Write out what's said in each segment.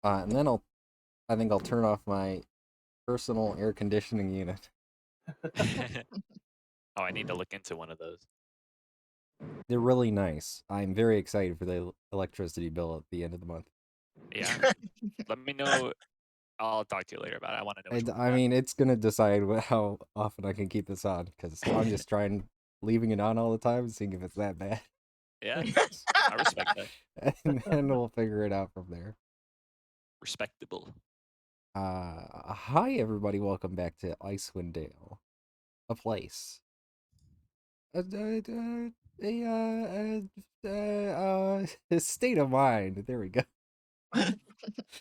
And then I think I'll turn off my personal air conditioning unit. Oh, I need to look into one of those. They're really nice. I'm very excited for the electricity bill at the end of the month. Yeah. Let me know. I'll talk to you later about it. I want to know which one you I got. mean, it's gonna decide how often I can keep this on because I'm just leaving it on all the time, seeing if it's that bad, Yeah, I respect that. and then we'll figure it out from there. Respectable. Hi everybody, welcome back to Icewind Dale, a place, a state of mind. There we go.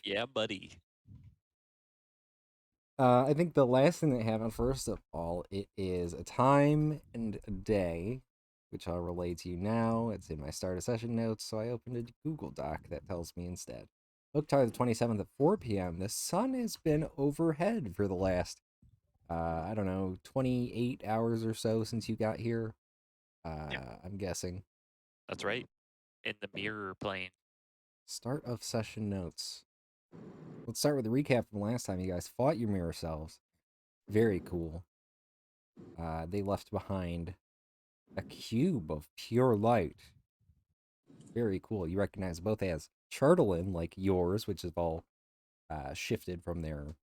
Yeah, buddy. I think the last thing that happened, first of all, it is a time and a day, which I'll relay to you now. It's in my start of session notes, so I opened a Google Doc that tells me instead. Book time the 27th at 4 p.m. The sun has been overhead for the last, I don't know, 28 hours or so since you got here. Yep, I'm guessing. that's right. In the mirror plane. Start of session notes. Let's start with a recap from last time you guys fought your mirror selves. Very cool. They left behind a cube of pure light. Very cool. You recognize both as Chartelin, like yours, which is all shifted from their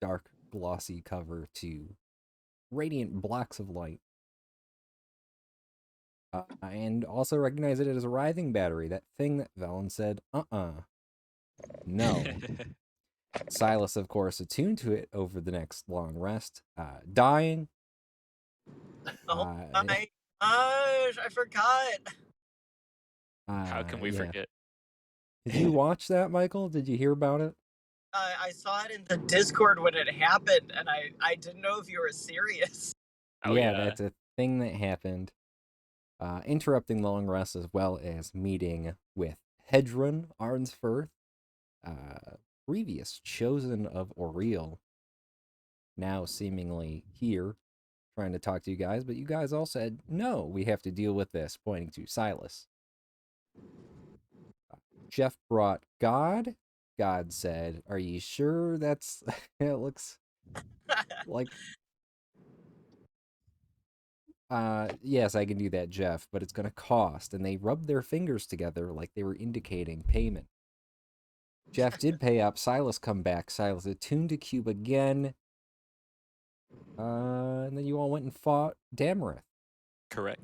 dark, glossy cover to radiant blocks of light. And also recognize it as a writhing battery, that thing that Velen said, no. Silas, of course, attuned to it over the next long rest, dying. Oh Uh, my gosh, I forgot. How can we yeah. forget? Did you watch that, Michael? Did you hear about it? I saw it in the Discord when it happened, and I didn't know if you were serious. Oh Yeah, yeah. that's a thing that happened. Interrupting long rest as well as meeting with Hedron Arnsfirth, previous chosen of Oriel, now seemingly here, trying to talk to you guys, but you guys all said, no, we have to deal with this, pointing to Silas. Jeff brought God. God said, are you sure that's, it looks like, yes, I can do that, Jeff, but it's going to cost. And they rubbed their fingers together like they were indicating payment. Jeff did pay up. Silas come back. Silas attuned to Cube again. And then you all went and fought Damarith, Correct.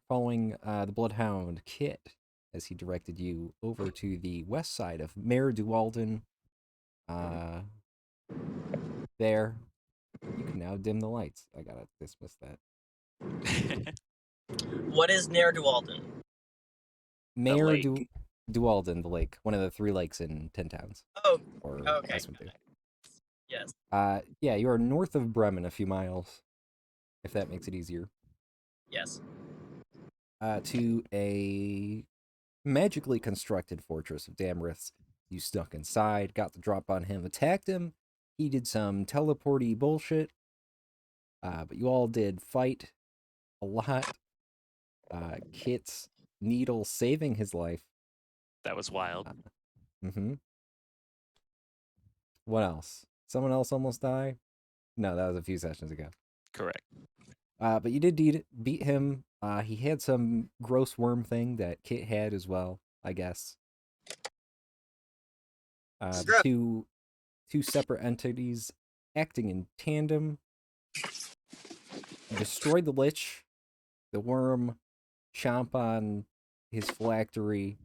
following the Bloodhound Kit as he directed you over to the west side of Mare Dualden. There. You can now dim the lights. I gotta dismiss that. What is Nair Dualden? The Mare lake. Dualden, the lake, one of the 3 lakes in 10 Towns. Oh, Or okay. Icewind Dale. Yes. Yeah, you are north of Bremen a few miles, if that makes it easier. Yes. To a magically constructed fortress of Damriths. You snuck inside, got the drop on him, attacked him. He did some teleporty bullshit. But you all did fight a lot. Kit's needle saving his life. That was wild. Mm-hmm. What else? Someone else almost died? No, that was a few sessions ago. Correct. But you did beat him. He had some gross worm thing that Kit had as well, I guess. The two separate entities acting in tandem destroyed the Lich. The worm chomp on his phylactery,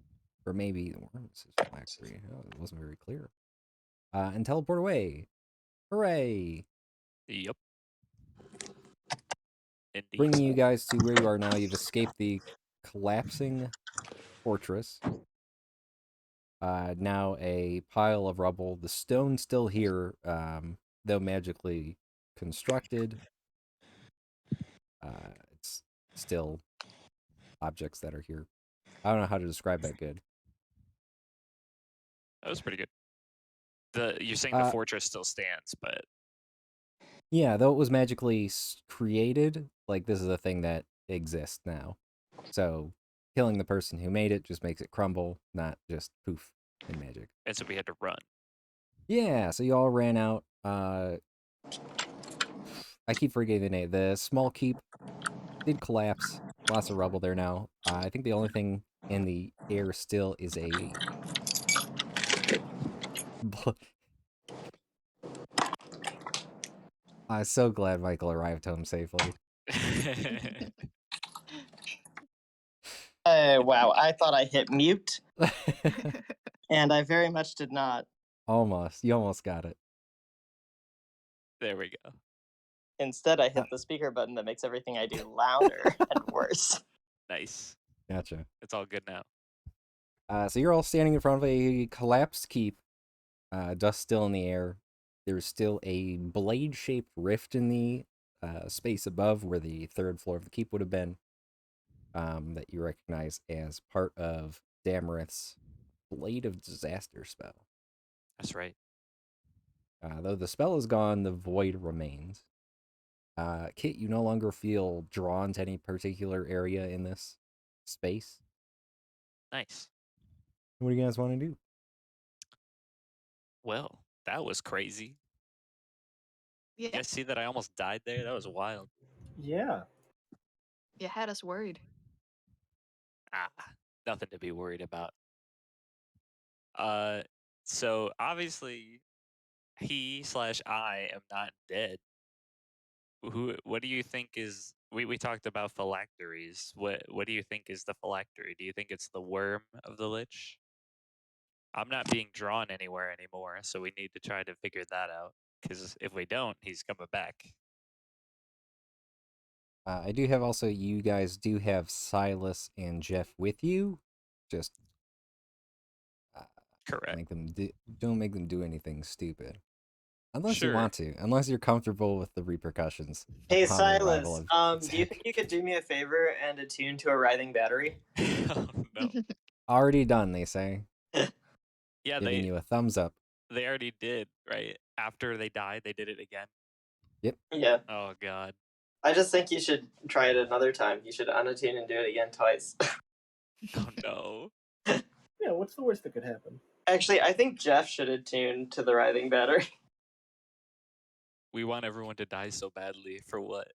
or maybe the worm is his phylactery. Oh, it wasn't very clear. And teleport away. Hooray! Yep. Indeed. Bringing you guys to where you are now. You've escaped the collapsing fortress. Now a pile of rubble. The stone's still here, though magically constructed. It's still objects that are here. I don't know how to describe that good. That was pretty good. You're saying the fortress still stands, but yeah, though it was magically created, like this is a thing that exists now. So killing the person who made it just makes it crumble, not just poof in magic. and so we had to run. Yeah, so you all ran out. I keep forgetting the name. The small keep did collapse. Lots of rubble there now. I think the only thing in the air still is a. I'm so glad Michael arrived home safely. Wow, I thought I hit mute, and I very much did not. Almost. You almost got it. There we go. Instead, I hit the speaker button that makes everything I do louder and worse. Nice. Gotcha. It's all good now. So you're all standing in front of a collapsed keep. Dust still in the air. There's still a blade-shaped rift in the space above where the third floor of the keep would have been. That you recognize as part of Damarith's Blade of Disaster spell. That's right. Though the spell is gone, the void remains. Kit, you no longer feel drawn to any particular area in this space. Nice. What do you guys want to do? Well, that was crazy. Yeah, You guys see that I almost died there? That was wild. Yeah. you had us worried. Ah, nothing to be worried about. So obviously he/I am not dead. What do you think is we talked about phylacteries. What do you think is the phylactery? Do you think it's the worm of the lich? I'm not being drawn anywhere anymore, so we need to try to figure that out. Because if we don't, he's coming back. I do have also, you guys do have Silas and Jeff with you. Just Correct. don't make them do anything stupid. Unless you Sure. want to. Unless you're comfortable with the repercussions. Hey, upon the arrival Silas, of do you Zach. think you could do me a favor and attune to a writhing battery? Oh no. Already done, they say. Yeah, Giving you a thumbs up. they already did, right? After they died, they did it again. Yeah. Oh god. I just think you should try it another time. You should unattune and do it again twice. Oh no. Yeah, what's the worst that could happen? Actually, I think Jeff should attune to the writhing battery. We want everyone to die so badly for what?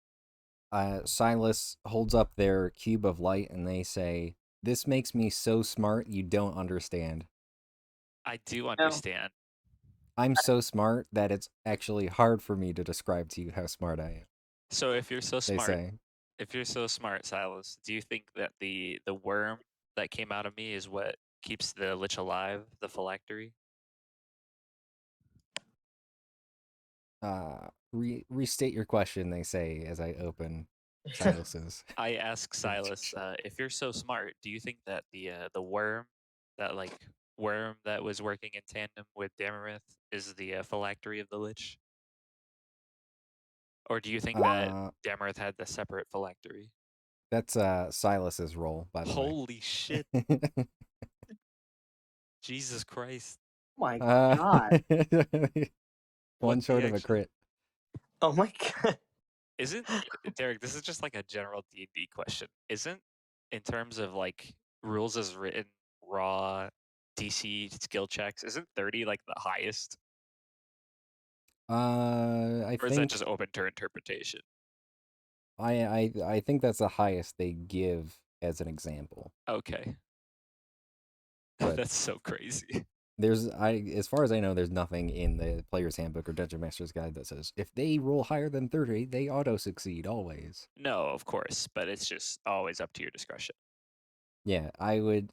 Silas holds up their cube of light and they say, "This makes me so smart you don't understand. I do understand. I'm so smart that it's actually hard for me to describe to you how smart I am." So if you're so They smart, say. Silas, do you think that the worm that came out of me is what keeps the lich alive, the phylactery? Restate your question, they say, as I open Silas's. I ask Silas, if you're so smart, do you think that the worm, that worm that was working in tandem with Damarith, is the phylactery of the lich? Or do you think that Damarith had the separate phylactery? That's Silas's role, by the way. Holy shit. Jesus Christ. Oh my god. One What's short the of a actual- crit. Oh my god. Isn't Derek, this is just like a general D&D question. Isn't, in terms of rules as written, raw DC skill checks, isn't 30 like the highest? I Or is that think just open to interpretation? I think that's the highest they give as an example. Okay. But That's so crazy. as far as I know, there's nothing in the player's handbook or Dungeon Master's Guide that says if they roll higher than 30, they auto succeed always. No, of course, but it's just always up to your discretion. Yeah, I would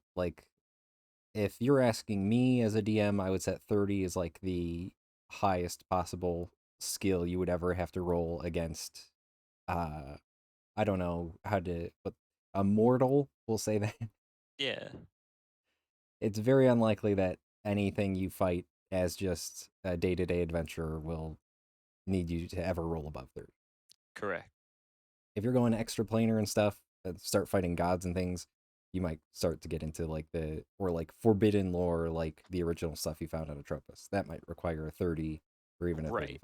if you're asking me as a DM, I would set 30 as the highest possible skill you would ever have to roll against. I don't know how to, but a mortal, we'll say that. Yeah. It's very unlikely that anything you fight as just a day-to-day adventurer will need you to ever roll above 30. Correct. If you're going extra planar and stuff, start fighting gods and things, you might start to get into forbidden lore, like the original stuff you found on Atropos. That might require a 30 or even a Right.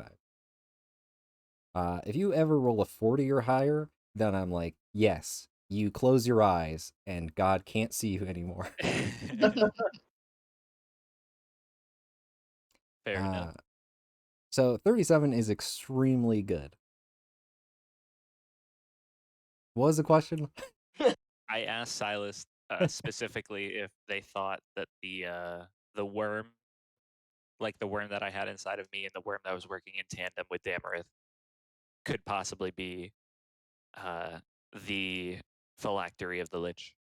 35. If you ever roll a 40 or higher, then I'm like, yes, you close your eyes and God can't see you anymore. Fair enough. So 37 is extremely good. What was the question? I asked Silas specifically if they thought that the worm, like the worm that I had inside of me and the worm that was working in tandem with Damarith, could possibly be the phylactery of the Lich.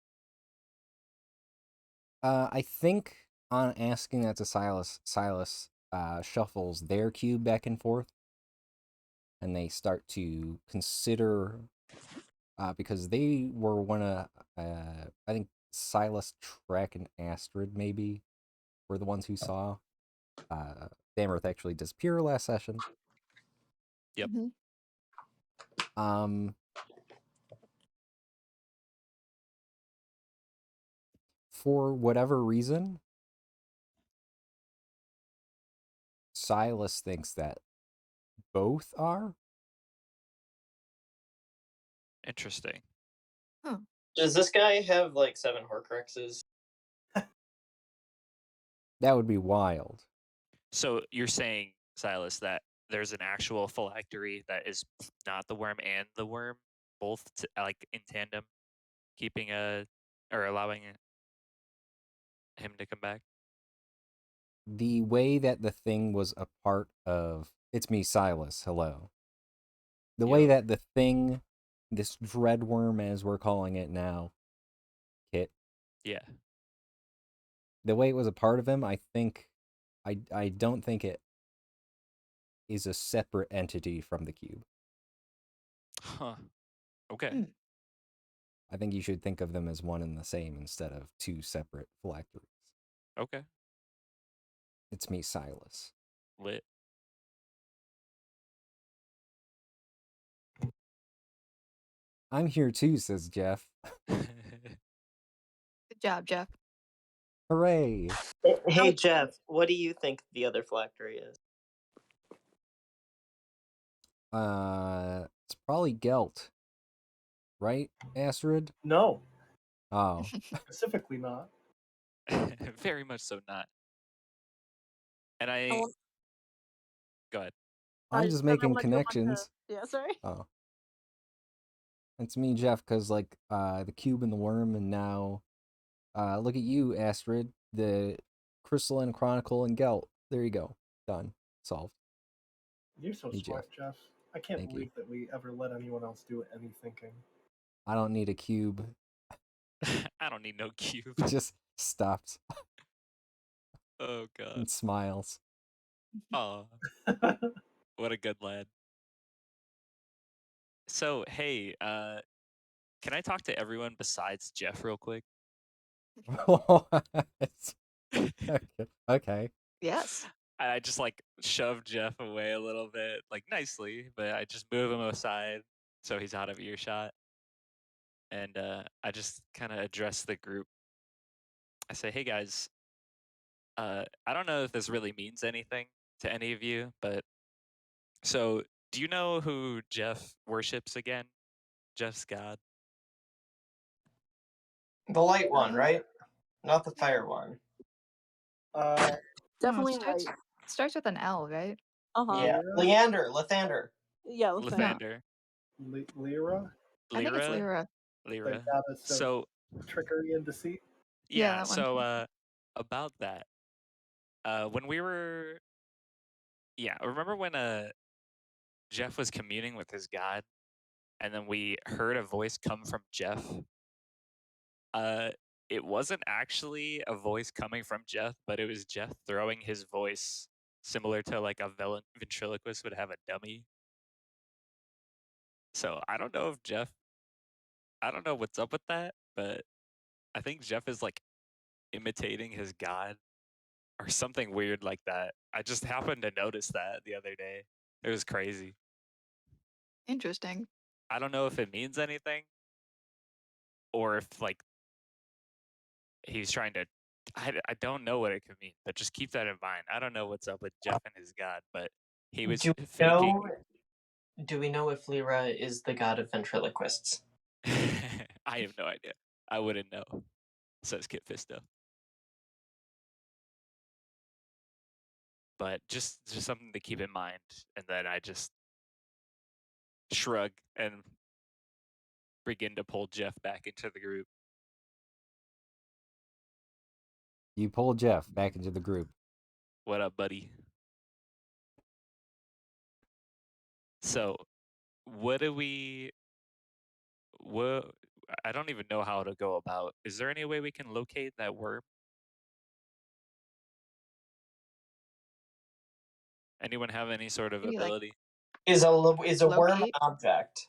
I think on asking that to Silas shuffles their cube back and forth, and they start to consider, because they were one of, I think Silas, Trek, and Astrid maybe were the ones who saw Damarith actually disappear last session. Yep. Mhm. For whatever reason, Silas thinks that both are. Interesting. Huh. Does this guy have like 7 Horcruxes? That would be wild. So you're saying, Silas, that there's an actual phylactery that is not the worm and the worm, both like in tandem, keeping or allowing him to come back? The way that the thing was a part of, it's me, Silas, hello. The way Yo. that the thing, this dread worm as we're calling it now, Kit, Yeah. the way it was a part of him, I don't think it is a separate entity from the cube. Huh. Okay. Hmm. I think you should think of them as one and the same instead of two separate phylacteries. Okay. It's me, Silas. Lit. I'm here too, says Jeff. Good job, Jeff. Hooray! Hey Jeff, what do you think the other phylactery is? It's probably Gelt. Right, Astrid? No, Oh. specifically not. Very much so not. And Oh, go ahead. I'm just making wanna do a bunch of- connections. Yeah, sorry. Oh. It's me, Jeff, because, like, the cube and the worm, and now, look at you, Astrid, the Crystalline Chronicle and Gelt. There you go. Done. Solved. You're so Hey, smart, Jeff. I can't Thank you. believe that we ever let anyone else do any thinking. I don't need a cube. I don't need no cube. He just stops Oh god. and smiles. Oh, what a good lad. So hey, can I talk to everyone besides Jeff real quick? Okay. Yes. I just like shoved Jeff away a little bit, like nicely, but I just move him aside so he's out of earshot. And I just kind of address the group. I say, hey guys, I don't know if this really means anything to any of you, but so do you know who Jeff worships again? Jeff's God? The light one, Uh-huh. right? Not the fire one. Definitely starts, right. starts with an L, right? Uh-huh. Yeah. Lathander. Yeah, Lathander. Lathander. Lyra, I think it's Lyra? Lyra. the Lyra. goddess of So trickery and deceit. Yeah, yeah, that one. so about that. When we were remember when Jeff was communing with his God and then we heard a voice come from Jeff? It wasn't actually a voice coming from Jeff, but it was Jeff throwing his voice similar to like a ventriloquist would have a dummy. So I don't know what's up with that, but I think Jeff is like imitating his God or something weird like that. I just happened to notice that the other day. It was crazy. Interesting. I don't know if it means anything or if like he's trying to I don't know what it could mean, but just keep that in mind. I don't know what's up with Jeff and his God, but he was faking. Do we know if Lyra is the god of ventriloquists? I have no idea. I wouldn't know, says Kit Fisto. but just something to keep in mind. And then I just shrug and begin to pull Jeff back into the group. You pull Jeff back into the group. What up, buddy? So, what do we? What? I don't even know how to go about. Is there any way we can locate that worm? Anyone have any sort of Maybe, like, ability? Is a worm locate? object?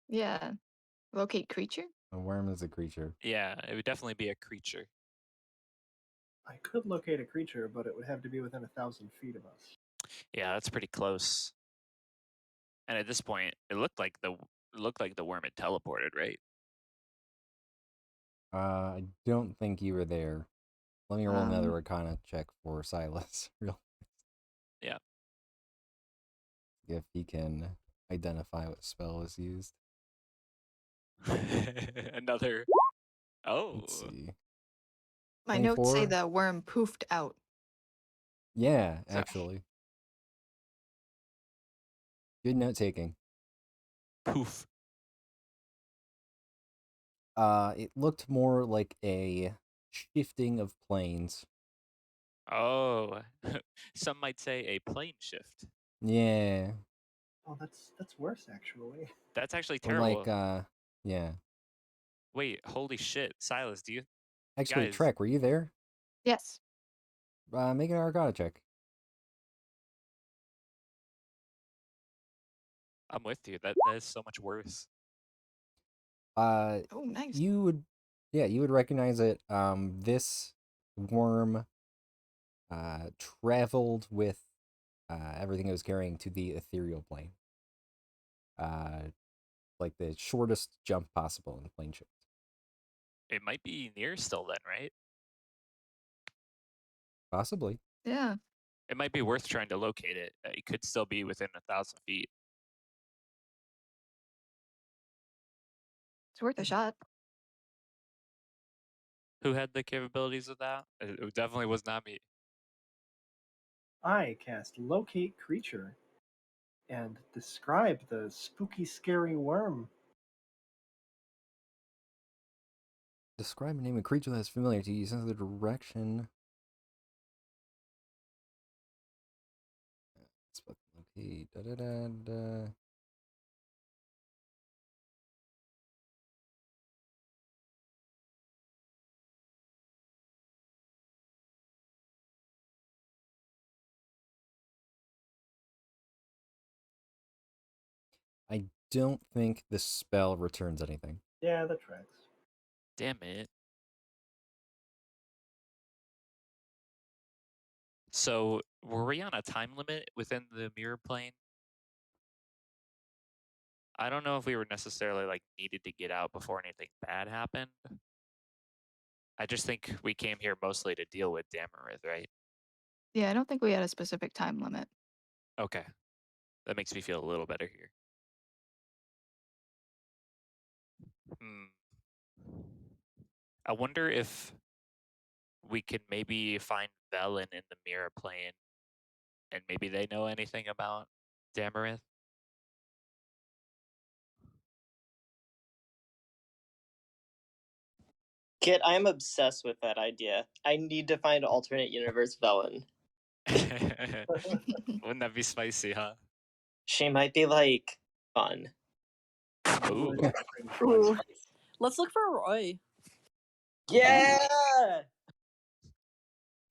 Yeah. Locate creature? A worm is a creature. Yeah, it would definitely be a creature. I could locate a creature, but it would have to be within 1,000 feet of us. Yeah, that's pretty close. And at this point, it looked like the worm had teleported, right? I don't think you were there. Let me roll another Um, Arcana check for Silas. Real. Yeah. If he can identify what spell was used. Another. Oh. Let's see. My notes say 24? the worm poofed out. Yeah, So- actually. Good note taking. Poof. It looked more like a shifting of planes. Oh. Some might say a plane shift. Yeah. Oh, that's worse actually. That's actually Or terrible. like, yeah. Wait, holy shit. Silas, do you? Actually, Guys. Trek, were you there? Yes. Make an Arcana check. I'm with you. That is so much worse. Oh, nice. You would recognize it. This worm traveled with everything it was carrying to the ethereal plane. Like the shortest jump possible in the plane shift. It might be near still then, right? Possibly. Yeah. It might be worth trying to locate it. It could still be within 1,000 feet. It's worth a shot. Who had the capabilities of that? It definitely was not me. I cast locate creature and describe the spooky, scary worm. Describe a name of creature that's familiar to you. Sense the direction. Okay. Da da da da. I don't think the spell returns anything. Yeah, that tracks. Damn it. So, were we on a time limit within the mirror plane? I don't know if we were necessarily like needed to get out before anything bad happened. I just think we came here mostly to deal with Damarith, right? Yeah, I don't think we had a specific time limit. Okay. That makes me feel a little better here. I wonder if we could maybe find Velen in the mirror plane and maybe they know anything about Damarith. Kit, I'm obsessed with that idea. I need to find alternate universe Velen. Wouldn't that be spicy, huh? She might be like fun. Ooh. Ooh. Let's look for Roy. Yeah!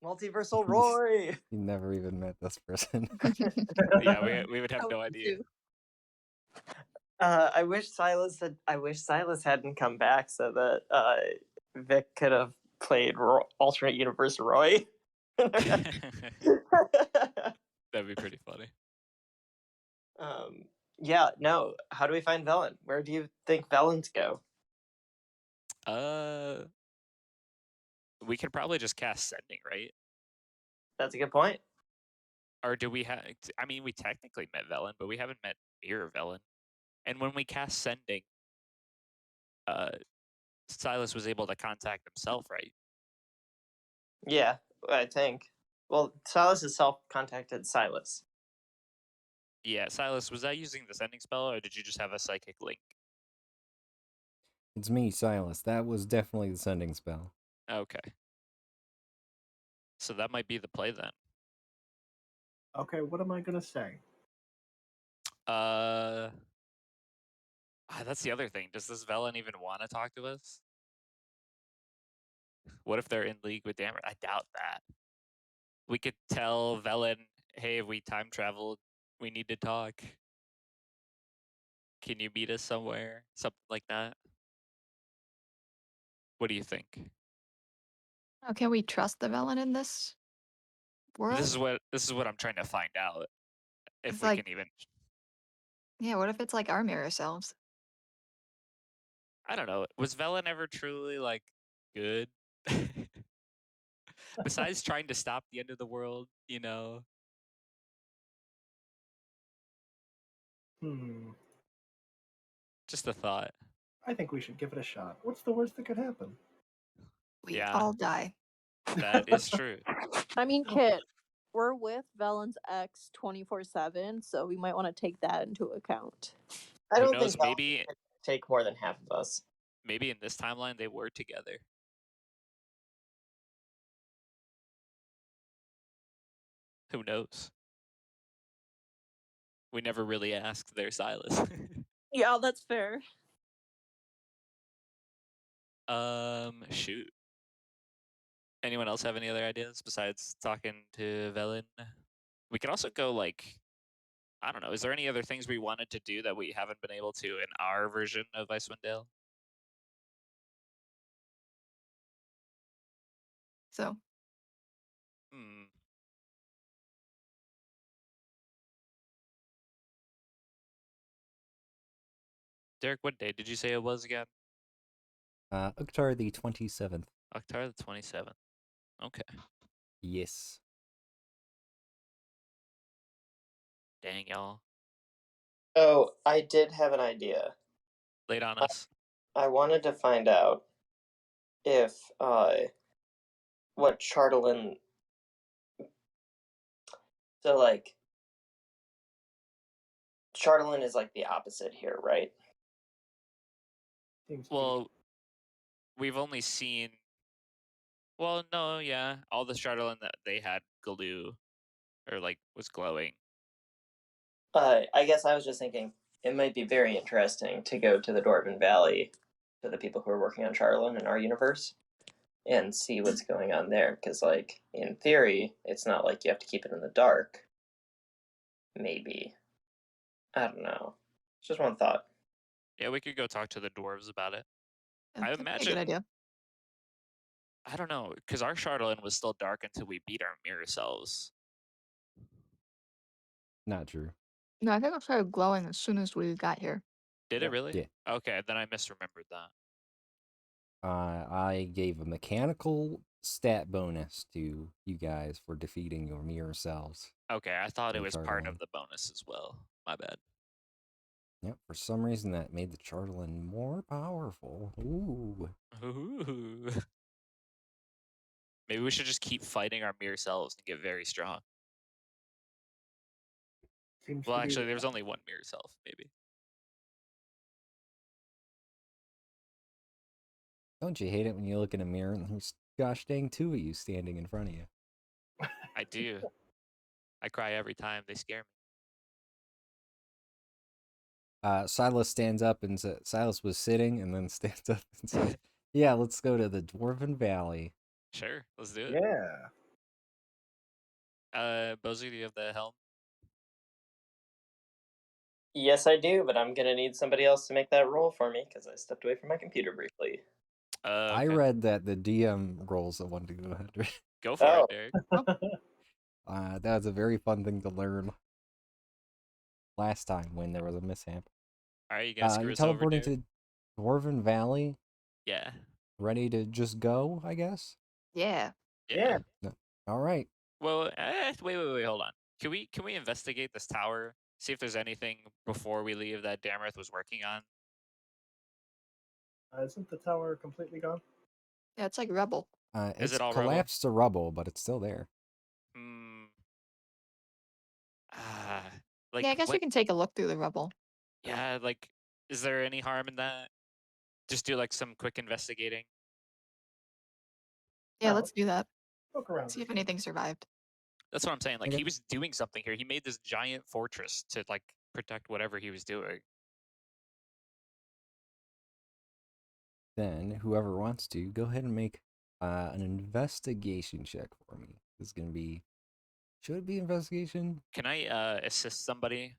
Multiversal Roy! You never even met this person. Yeah, we would have Oh, no me idea. too. I wish Silas hadn't come back so that Vic could have played alternate universe Roy. That'd be pretty funny. Yeah, no. How do we find Velen? Where do you think Velens go? We could probably just cast Sending, right? That's a good point. Or do we have? I mean, we technically met Velen, but we haven't met Mirror Velen. And when we cast Sending, Silas was able to contact himself, right? Yeah, I think. Well, Silas has self-contacted Silas. Yeah, Silas, was that using the sending spell, or did you just have a psychic link? It's me, Silas. That was definitely the sending spell. Okay. So that might be the play then. Okay, what am I gonna say? That's the other thing. Does this Velen even want to talk to us? What if they're in league with Dammit? I doubt that. We could tell Velen, hey, if we time traveled, we need to talk. Can you meet us somewhere? Something like that. What do you think? Oh, can we trust the Velen in this world? This is what I'm trying to find out. If It's we like, can even. yeah, what if it's like our mirror selves? I don't know. Was Velen ever truly like good? Besides trying to stop the end of the world, you know. Just a thought. I think we should give it a shot. What's the worst that could happen? We Yeah. all die. That is true. I mean, Kit, we're with Velen's ex 24/7, so we might want to take that into account. I Who don't knows? think Maybe Velen could take more than half of us. maybe in this timeline they were together. Who knows? We never really asked their Silas. Yeah, that's fair. Shoot. Anyone else have any other ideas besides talking to Velen? We could also go like, I don't know. Is there any other things we wanted to do that we haven't been able to in our version of Icewind Dale? So, Derek, what day did you say it was again? Uktar the 27th. October the 27th. Okay. Yes. Dang, y'all. Oh, I did have an idea. Late on us. I wanted to find out if what Chardelin. So like, Chardelin is like the opposite here, right? Well, we've only seen. Well, no, yeah, all the Shardolin that they had glue, or like was glowing. I guess I was just thinking it might be very interesting to go to the Dwarven Valley to the people who are working on Charlin in our universe and see what's going on there. Because, like, in theory, it's not like you have to keep it in the dark. Maybe. I don't know. Just one thought. Yeah, we could go talk to the dwarves about it. I that'd be a imagine. good idea. I don't know, because our Shardolin was still dark until we beat our mirror selves. Not true. No, I think it started glowing as soon as we got here. Did it really? Yeah. Okay, then I misremembered that. I gave a mechanical stat bonus to you guys for defeating your mirror selves. Okay, I thought it The was part Chardelin. of the bonus as well. My bad. Yep, for some reason that made the Chardelin more powerful. Ooh. Ooh. Maybe we should just keep fighting our mirror selves and get very strong. Well, actually, there's only one mirror self, maybe. Don't you hate it when you look in a mirror and there's gosh dang two of you standing in front of you? I do. I cry every time. They scare me. Silas stands up and Silas was sitting and then stands up and says, yeah, let's go to the Dwarven Valley. Sure, let's do it. Yeah. Bozy, do you have the helm? Yes, I do, but I'm gonna need somebody else to make that roll for me because I stepped away from my computer briefly. Okay. I read that the DM rolls a 1 to 100. Go for it, Derek. That was a very fun thing to learn last time when there was a mishap. All right, you guys screw you're us over, teleporting Derek? to Dwarven Valley? Yeah. Ready to just go, I guess? Yeah. Yeah. No. All right. Well, wait, hold on. Can we investigate this tower? See if there's anything before we leave that Damareth was working on? Isn't the tower completely gone? Yeah, it's like rubble. Is It's it all rubble? collapsed to rubble, but it's still there. Like, Yeah, I guess what? we can take a look through the rubble. Yeah, like, is there any harm in that? Just do like some quick investigating. Yeah, No, let's do that. Poke around. See if anything survived. That's what I'm saying. Like, Okay. he was doing something here. He made this giant fortress to like protect whatever he was doing. Then whoever wants to go ahead and make an investigation check for me. This is gonna be. Should it be investigation? Can I assist somebody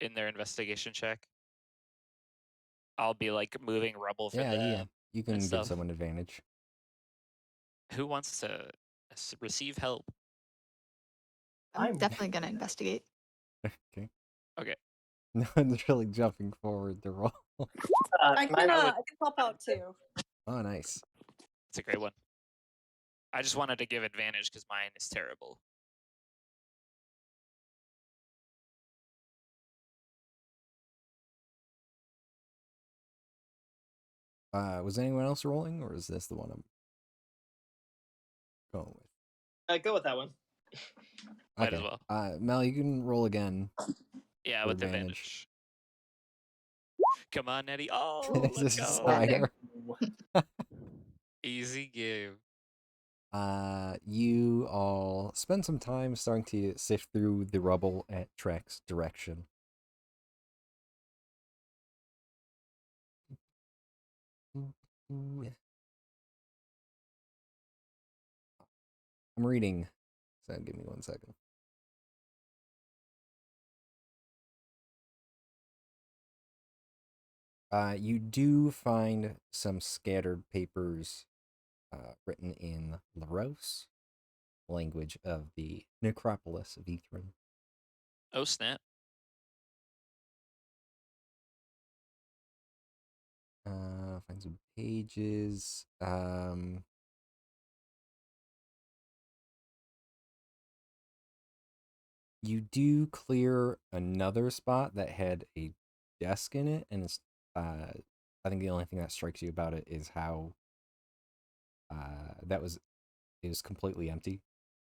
in their investigation check? I'll be like moving rubble for Yeah, them yeah. You can and give stuff. someone advantage. Who wants to receive help? I'm I'm- definitely gonna investigate. Okay. Okay. No one's really jumping forward to roll. I Mine- can help out too. Oh, nice. It's a great one. I just wanted to give advantage because mine is terrible. Was anyone else rolling, or is this the one I'm going with? Go with that one. Might Okay. as well. Mel, you can roll again. Yeah, For with advantage. advantage. Come on, Nettie. Oh, let's This is go. higher. Easy game. You all spend some time starting to sift through the rubble at Trek's direction. I'm reading, so give me 1 second. You do find some scattered papers written in Laros, language of the necropolis of Ethrin. Oh, snap. Find some pages. You do clear another spot that had a desk in it, and it's I think the only thing that strikes you about it is how it was completely empty.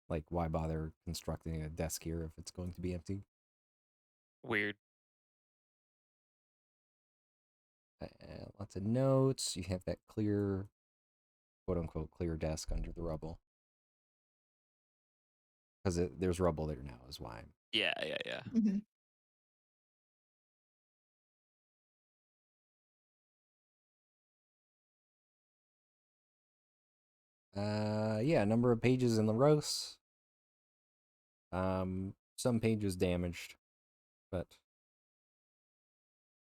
Like, why bother constructing a desk here if it's going to be empty? Weird. Lots of notes. You have that clear, quote unquote, clear desk under the rubble. Because there's rubble there now, is why. Yeah. Mhm. Yeah, a number of pages in the roast. Some pages damaged, but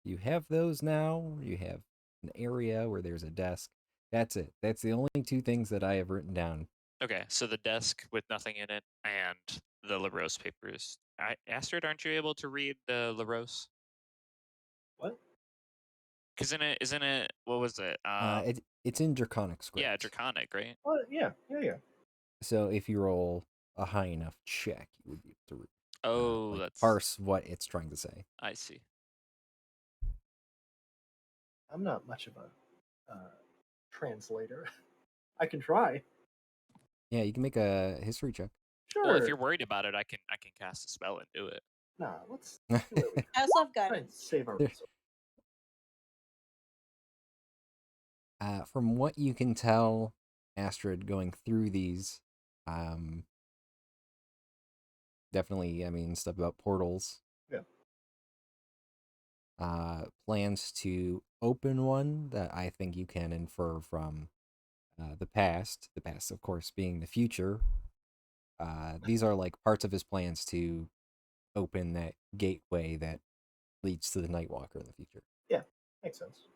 you have those now. You have an area where there's a desk. That's it. That's the only two things that I have written down. Okay, so the desk with nothing in it and the LaRose papers. Astrid, aren't you able to read the LaRose? What? Cause isn't it what was it? It's in Draconic script. Yeah, Draconic, right? Well, yeah. So if you roll a high enough check, you would be able to Oh, that's parse what it's trying to say. I see. I'm not much of a translator. I can try. Yeah, you can make a history check. Sure. Well, if you're worried about it, I can cast a spell and do it. Nah, let's do what we can. Pass off Try and guidance. save our There- resources. From what you can tell, Astrid, going through these, definitely, I mean, stuff about portals. Yeah. Plans to open one that I think you can infer from the past. The past, of course, being the future. These are like parts of his plans to open that gateway that leads to the Nightwalker in the future. Yeah, makes sense.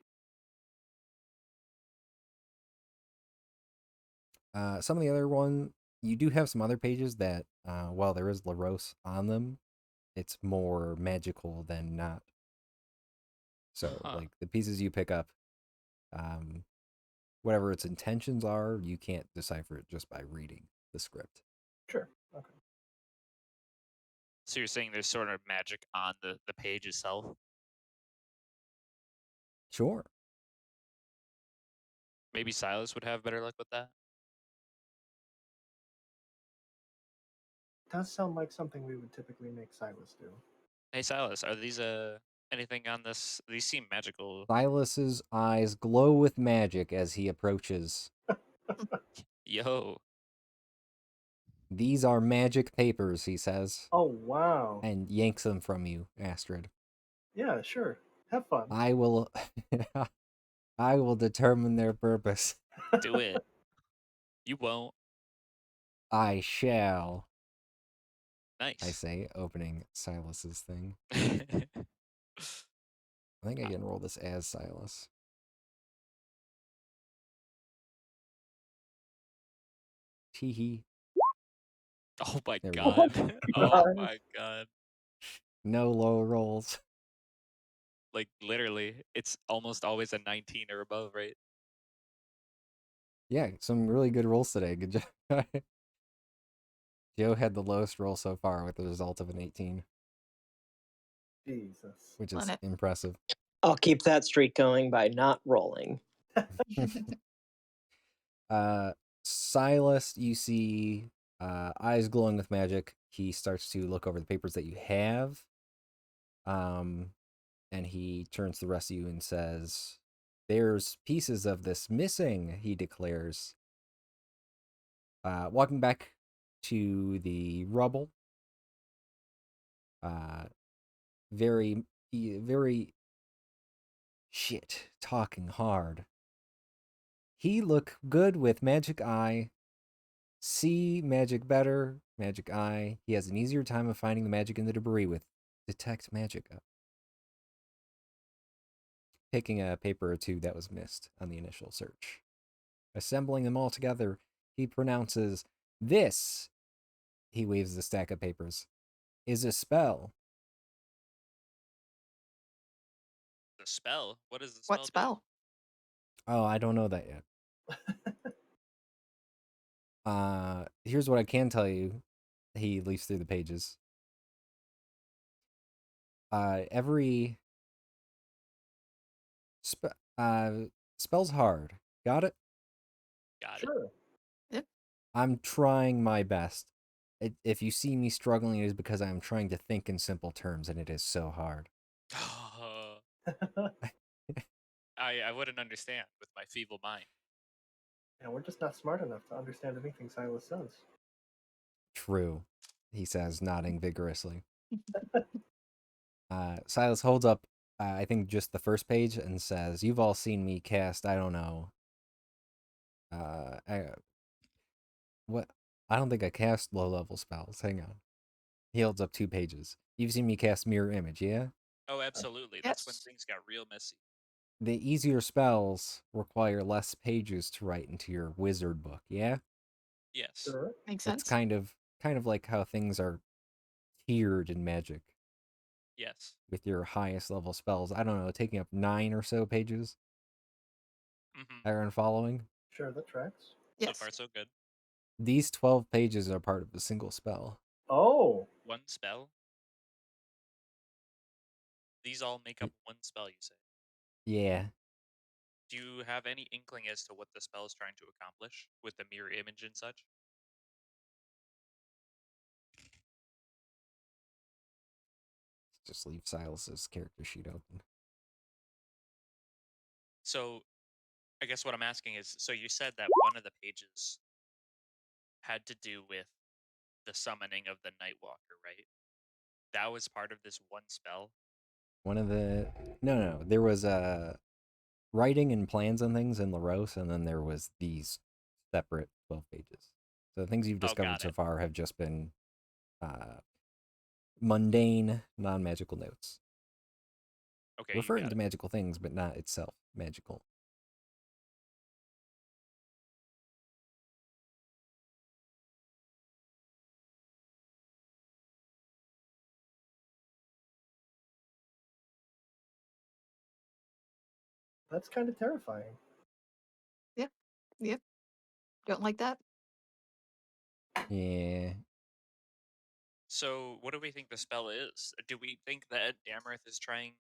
Some of the other one, you do have some other pages that, while there is Laros on them, it's more magical than not. So, Huh. like, the pieces you pick up, whatever its intentions are, you can't decipher it just by reading the script. Sure. Okay. So you're saying there's sort of magic on the page itself? Sure. Maybe Silas would have better luck with that. Does sound like something we would typically make Silas do. Hey Silas, are these anything on this? These seem magical. Silas's eyes glow with magic as he approaches. Yo, These are magic papers, he says, Oh wow. and yanks them from you, Astrid. Yeah, sure. Have fun. I will I will determine their purpose. do it. You won't. I shall, I Nice. say, opening Silas's thing. I think I can roll this as Silas. Teehee. Oh my There we go. god. Oh God. my god. No low rolls. Like literally, it's almost always a 19 or above, right? Yeah, some really good rolls today. Good job. Joe had the lowest roll so far with the result of an 18, Jesus. which On is it. impressive. I'll keep that streak going by not rolling. Silas, you see eyes glowing with magic. He starts to look over the papers that you have. And he turns to the rest of you and says, "There's pieces of this missing," he declares. Walking back to the rubble, very, very shit, talking hard. He look good with magic eye. See magic better, magic eye. He has an easier time of finding the magic in the debris with detect magic. Picking a paper or two that was missed on the initial search. Assembling them all together, he pronounces, "This," he waves the stack of papers, "is a spell." The spell? What does the What spell do? spell? Oh, I don't know that yet. Here's what I can tell you. He leafs through the pages. Every spell's hard. Got it? Got it. Sure. I'm trying my best. If you see me struggling, it is because I am trying to think in simple terms, and it is so hard. I wouldn't understand with my feeble mind. Yeah, we're just not smart enough to understand anything Silas says. True, he says, nodding vigorously. Silas holds up, I think, just the first page and says, "You've all seen me cast, I don't know. What? I don't think I cast low-level spells. Hang on." He holds up 2 pages. "You've seen me cast Mirror Image, yeah? Oh, absolutely. That's when Yes. things got real messy. The easier spells require less pages to write into your wizard book, yeah? Yes. Sure. Makes That's sense. kind of like how things are tiered in Magic Yes. with your highest level spells. I don't know, taking up 9 or so pages. Mm-hmm. Everyone following? Sure, that tracks. So Yes. far, so good. These 12 pages are part of a single spell. Oh, One spell? These all make up one spell, you say? Yeah. Do you have any inkling as to what the spell is trying to accomplish with the mirror image and such? Just leave Silas's character sheet open. So, I guess what I'm asking is, so you said that one of the pages had to do with the summoning of the Nightwalker, right? That was part of this one spell? One of the no, there was writing and plans and things in LaRose, and then there was these separate 12 pages. So the things you've Oh, discovered got so it. far have just been mundane, non-magical notes. Okay, you Referring got to it. magical things, but not itself magical. that's kind of terrifying. Yep. Don't like that? Yeah. So, what do we think the spell is? Do we think that Damarith is trying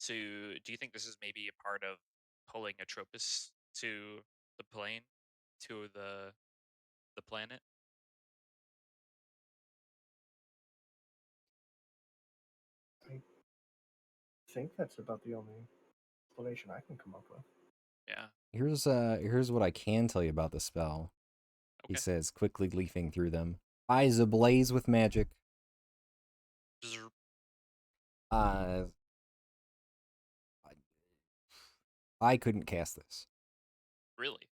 to? Do you think this is maybe a part of pulling Atropos to the plane, to the planet? think that's about the only explanation I can come up with. Yeah. Here's what I can tell you about the spell. He Okay. says, quickly leafing through them. Eyes ablaze with magic. Bzzz. Uh, I couldn't cast this. Really?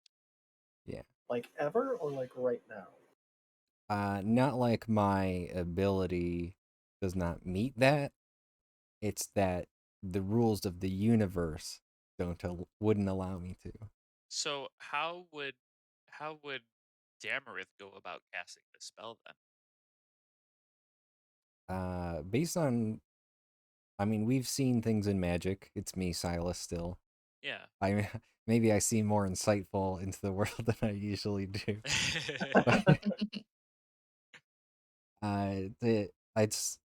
Yeah. Like ever or like right now? Not like my ability does not meet that. It's that the rules of the universe wouldn't allow me to. So how would Damarith go about casting the spell then? Based on, I mean, we've seen things in magic. It's me, Silas, still. Yeah. Maybe I seem more insightful into the world than I usually do. It's,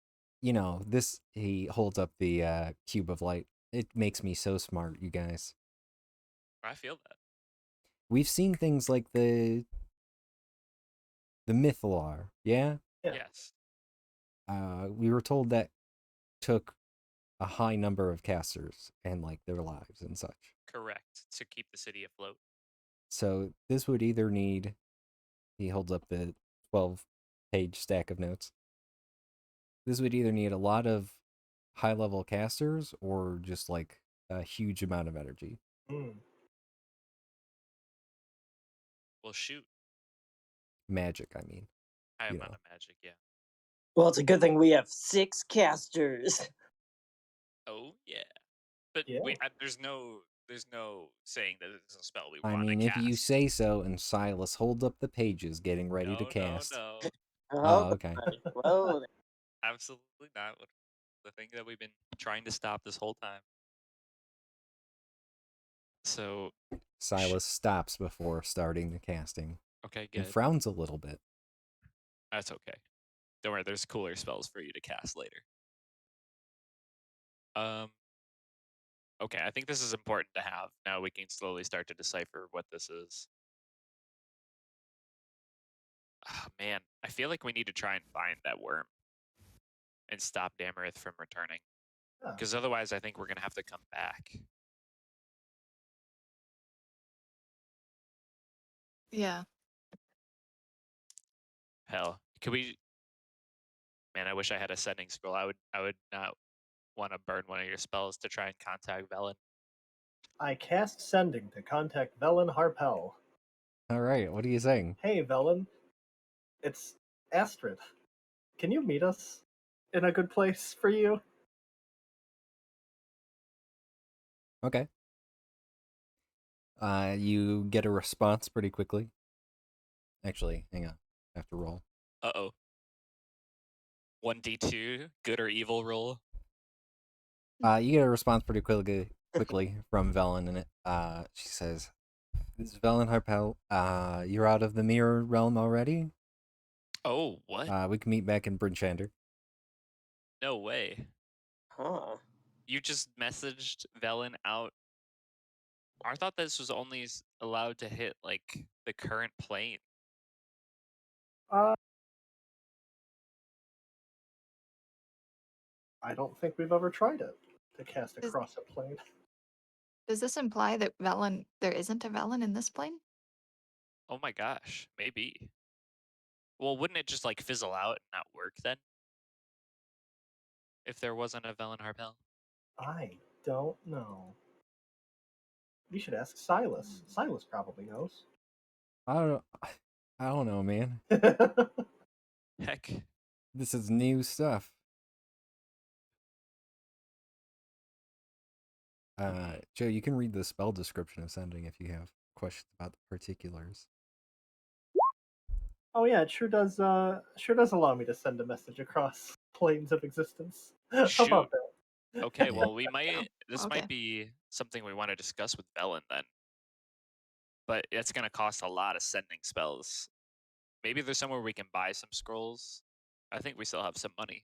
this, he holds up the cube of light. It makes me so smart, you guys. I feel that. We've seen things like the Mythalar, yeah? Yeah. Yes. We were told that took a high number of casters and like their lives and such. Correct. To keep the city afloat. So this would either need, he holds up the 12-page stack of notes. This would either need a lot of high-level casters or just like a huge amount of energy. Hmm. Well, shoot. Magic, I mean. High You amount know. of magic, yeah. Well, it's a good thing we have 6 casters. Oh yeah. But Yeah. there's no saying that it's a spell we I want to mean, cast. if you say so, and Silas holds up the pages, getting ready to cast. No. Oh, okay. Whoa. Absolutely not. The thing that we've been trying to stop this whole time. So Silas stops before starting the casting okay, and good. frowns a little bit. That's okay. Don't worry, there's cooler spells for you to cast later. Okay, I think this is important to have. Now we can slowly start to decipher what this is. Oh, man, I feel like we need to try and find that worm and stop Damarith from returning. Yeah. Because otherwise, I think we're going to have to come back. Yeah. Hell, could we? Man, I wish I had a sending scroll. I would not want to burn one of your spells to try and contact Velen. I cast sending to contact Velen Harpel. All right, what are you saying? Hey, Velen. It's Astrid. Can you meet us in a good place for you? Okay. You get a response pretty quickly. Actually, hang on. I have to roll. Uh-oh. 1d2, good or evil roll. You get a response pretty quickly from Velen, and she says, "This is Velen Harpel. You're out of the mirror realm already. Oh, what? We can meet back in Brinchander." No way. Huh. You just messaged Velen out. I thought this was only allowed to hit, like, the current plane. I don't think we've ever tried it to cast Is- across a plane. Does this imply that there isn't a Velen in this plane? Oh my gosh, maybe. Well, wouldn't it just, like, fizzle out and not work then? If there wasn't a Velen Harpel? I don't know. We should ask Silas. Silas probably knows. I don't know, man. Heck. This is new stuff. Joe, you can read the spell description of sending if you have questions about the particulars. Oh yeah, it sure does allow me to send a message across planes of existence. How Shoot. about that? Okay, Yeah. well, this Okay. might be something we want to discuss with Velen then. But it's going to cost a lot of sending spells. Maybe there's somewhere we can buy some scrolls. I think we still have some money.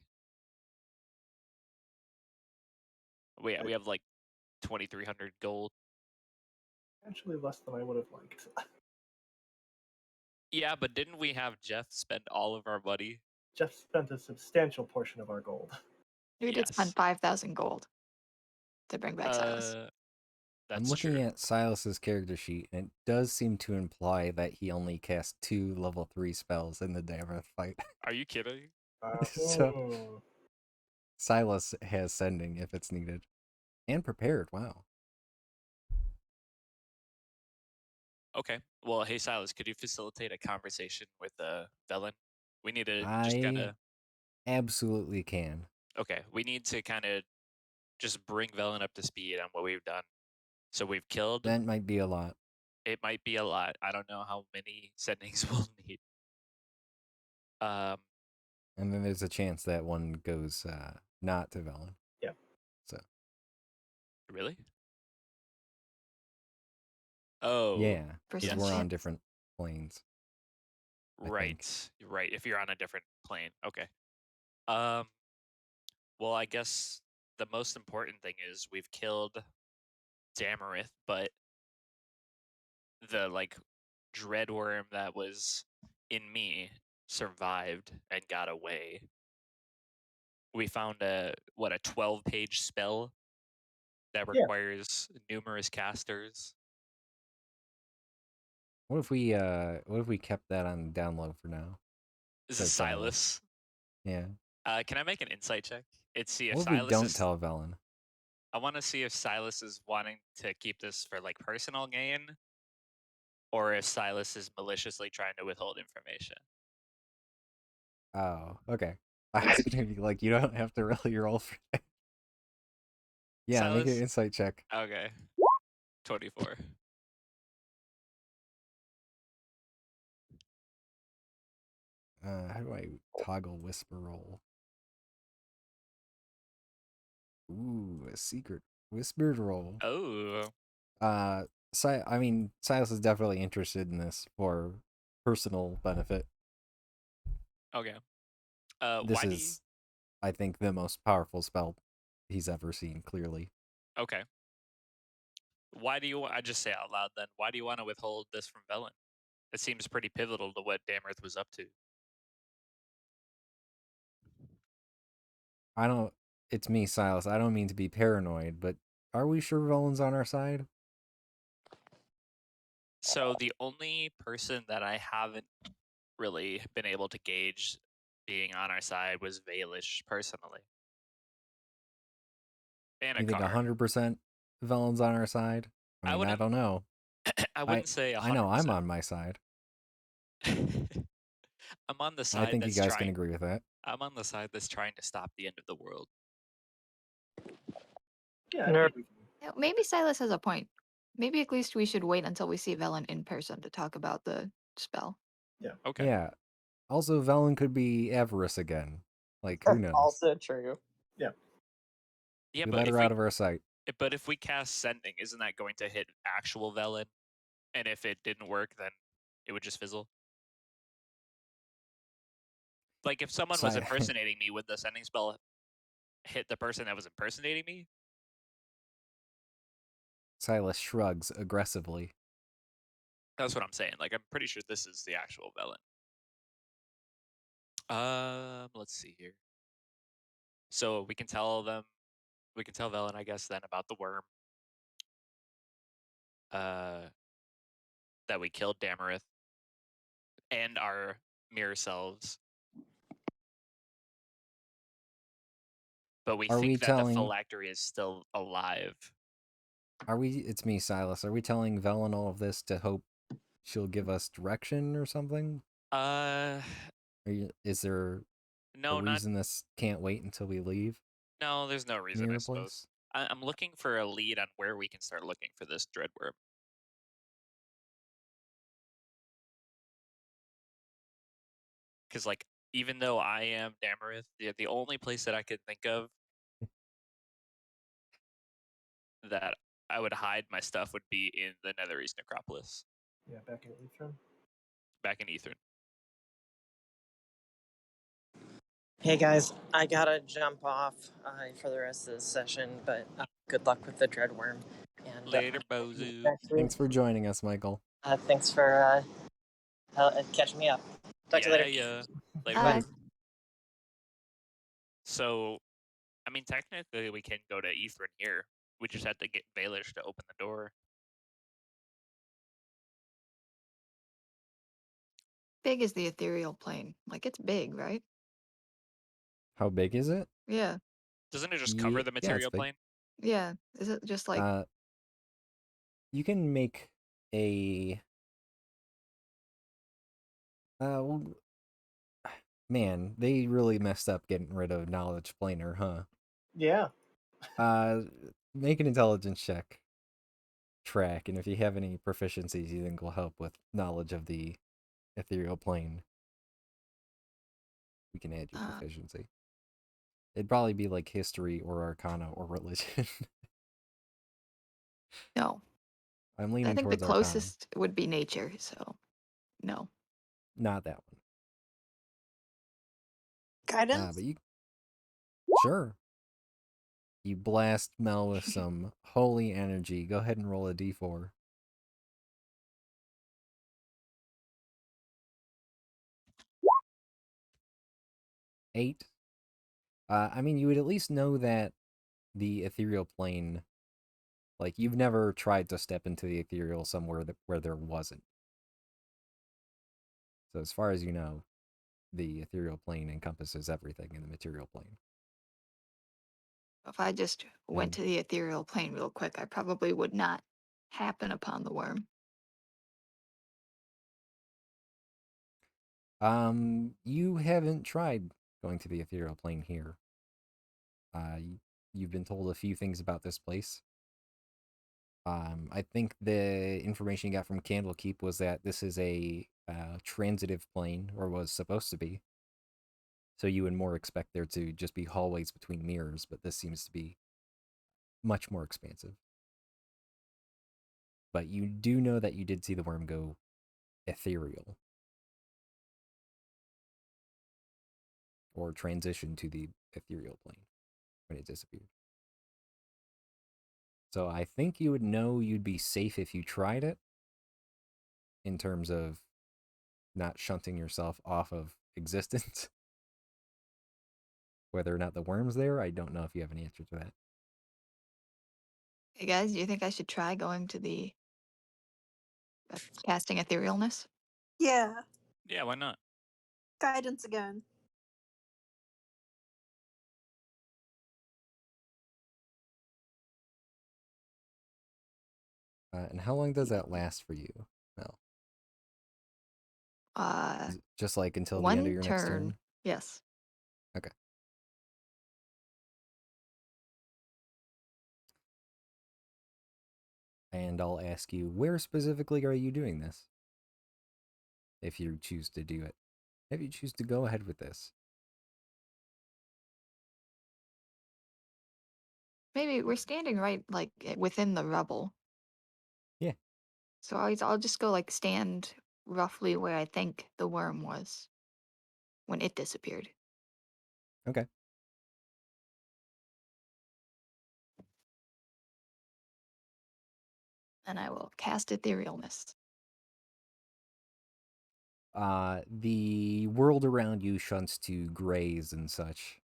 We have like 2,300 gold. Actually less than I would have liked. Yeah, but didn't we have Jeff spend all of our money? Jeff spent a substantial portion of our gold. We did spend Yes. 5,000 gold. to bring back Silas. That's I'm looking true. at Silas's character sheet, and it does seem to imply that he only cast 2 level 3 spells in the Davrith fight. Are you kidding? So- Oh. Silas has sending if it's needed. And prepared, wow. Okay. Well, hey Silas, could you facilitate a conversation with Velen? We need to just I kind of. absolutely can. Okay, we need to kind of just bring Velen up to speed on what we've done. So we've killed. That might be a lot. It might be a lot. I don't know how many sendings we'll need. And then there's a chance that one goes not to Velen. Yeah. So Really? Oh. yeah, because Percent we're on chance. different planes. I think. Right. Right. If you're on a different plane. Okay. Well, I guess the most important thing is we've killed Damarith, but the dreadworm that was in me survived and got away. We found a 12-page spell that Yeah. requires numerous casters. What if we kept that on download for now? This Said is Silas. Yeah. Can I make an insight check? It's see if What if we Silas don't is. tell Velen? I want to see if Silas is wanting to keep this for personal gain, or if Silas is maliciously trying to withhold information. Oh, okay. I was gonna be like, you don't have to really roll for that. Yeah, make an Silas? insight check. Okay. 24. How do I toggle whisper roll? Ooh, a secret whispered roll. Oh. Silas is definitely interested in this for personal benefit. Okay. This why is, I think, the most powerful spell he's ever seen, clearly. Okay. Why do you? I just say out loud then. Why do you want to withhold this from Velen? It seems pretty pivotal to what Damarith was up to. It's me, Silas. I don't mean to be paranoid, but are we sure Velen's on our side? So the only person that I haven't really been able to gauge being on our side was Valish personally. And You think Akar. 100% Velen's on our side? I mean, I wouldn't- don't know. I wouldn't say 100%. I know I'm on my side. I'm on the side I think you that's guys trying. can agree with that. I'm on the side that's trying to stop the end of the world. Yeah. I Nerd. think we can- Yeah, maybe Silas has a point. Maybe at least we should wait until we see Velen in person to talk about the spell. Okay. Yeah. Also, Velen could be avarice again. Like, who knows? Also true. Yeah, We but let her out of our sight. But if we cast Sending, isn't that going to hit actual Velen? And if it didn't work, then it would just fizzle? Like, if someone was Si- impersonating me, would the Sending spell hit the person that was impersonating me? Silas shrugs aggressively. That's what I'm saying. Like, I'm pretty sure this is the actual Velen. Let's see here. So we can tell Velen, I guess, then about the worm. That we killed Damarith and our mirror selves. But we Are we think that telling- the phylactery is still alive. It's me, Silas. Are we telling Velen all of this to hope she'll give us direction or something? Is there No, a reason this can't wait until we leave? No, there's no reason, Mirror I suppose. place? I'm looking for a lead on where we can start looking for this dreadworm. Because, like, even though I am Damarith, the only place that I could think of that I would hide my stuff would be in the Nether East Necropolis, Yeah, back in Ethan. back in Ethan. Hey guys, I gotta jump off for the rest of the session, but good luck with the Dreadworm. And Later, Bozu. next week. Thanks for joining us, Michael. Thanks for catching me up. Talk to you later. Yeah. Later, Bye. Bozu. So, I mean, technically we can go to Ethan here. We just have to get Baelish to open the door. Big is the ethereal plane? Like, it's big, right? How big is it? Yeah. Doesn't it just cover the Yeah, it's material big. plane? Yeah. Is it just like You can make a well, man, they really messed up getting rid of knowledge planer, huh? Yeah. Make an intelligence check track, and if you have any proficiencies you think will help with knowledge of the ethereal plane, we can add your proficiency. It'd probably be like history or arcana or religion. no? I'm I leaning think the towards arcana. closest would be nature, so no. Not that one. Guidance? But you sure. You blast Mel with some holy energy. Go ahead and roll a d4. 8. I mean, you would at least know that the ethereal plane, like, you've never tried to step into the ethereal somewhere where there wasn't. So as far as you know, the ethereal plane encompasses everything in the material plane. If I just went And to the ethereal plane real quick, I probably would not happen upon the worm. You haven't tried going to the ethereal plane here. You've been told a few things about this place. I think the information you got from Candlekeep was that this is a transitive plane, or was supposed to be. So you would more expect there to just be hallways between mirrors, but this seems to be much more expansive. But you do know that you did see the worm go ethereal, or transition to the ethereal plane when it disappeared. So I think you would know you'd be safe if you tried it, in terms of not shunting yourself off of existence. Whether or not the worm's there, I don't know if you have an answer to that. Hey guys, do you think I should try going to the casting etherealness? Yeah. Yeah, why not? Guidance again. And how long does that last for you, Mel? Is it just like until the end of One your next turn. turn? Yes. Okay. And I'll ask you, where specifically are you doing this? If you choose to do it. If you choose to go ahead with this. Maybe we're standing right like within the rubble. Yeah. So I'll just go like stand roughly where I think the worm was when it disappeared. Okay. And I will cast etherealness. The world around you shunts to grays and such.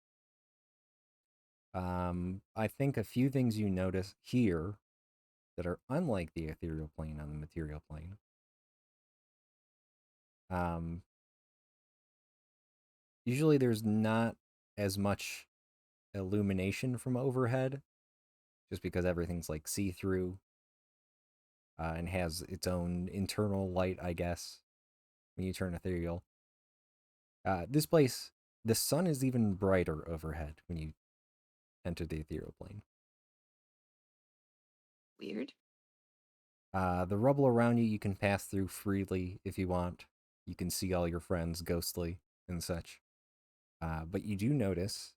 I think a few things you notice here that are unlike the ethereal plane on the material plane. Usually there's not as much illumination from overhead, just because everything's like see-through, and has its own internal light, I guess, when you turn ethereal. This place, the sun is even brighter overhead when you enter the ethereal plane. Weird. The rubble around you, you can pass through freely if you want. You can see all your friends ghostly and such. But you do notice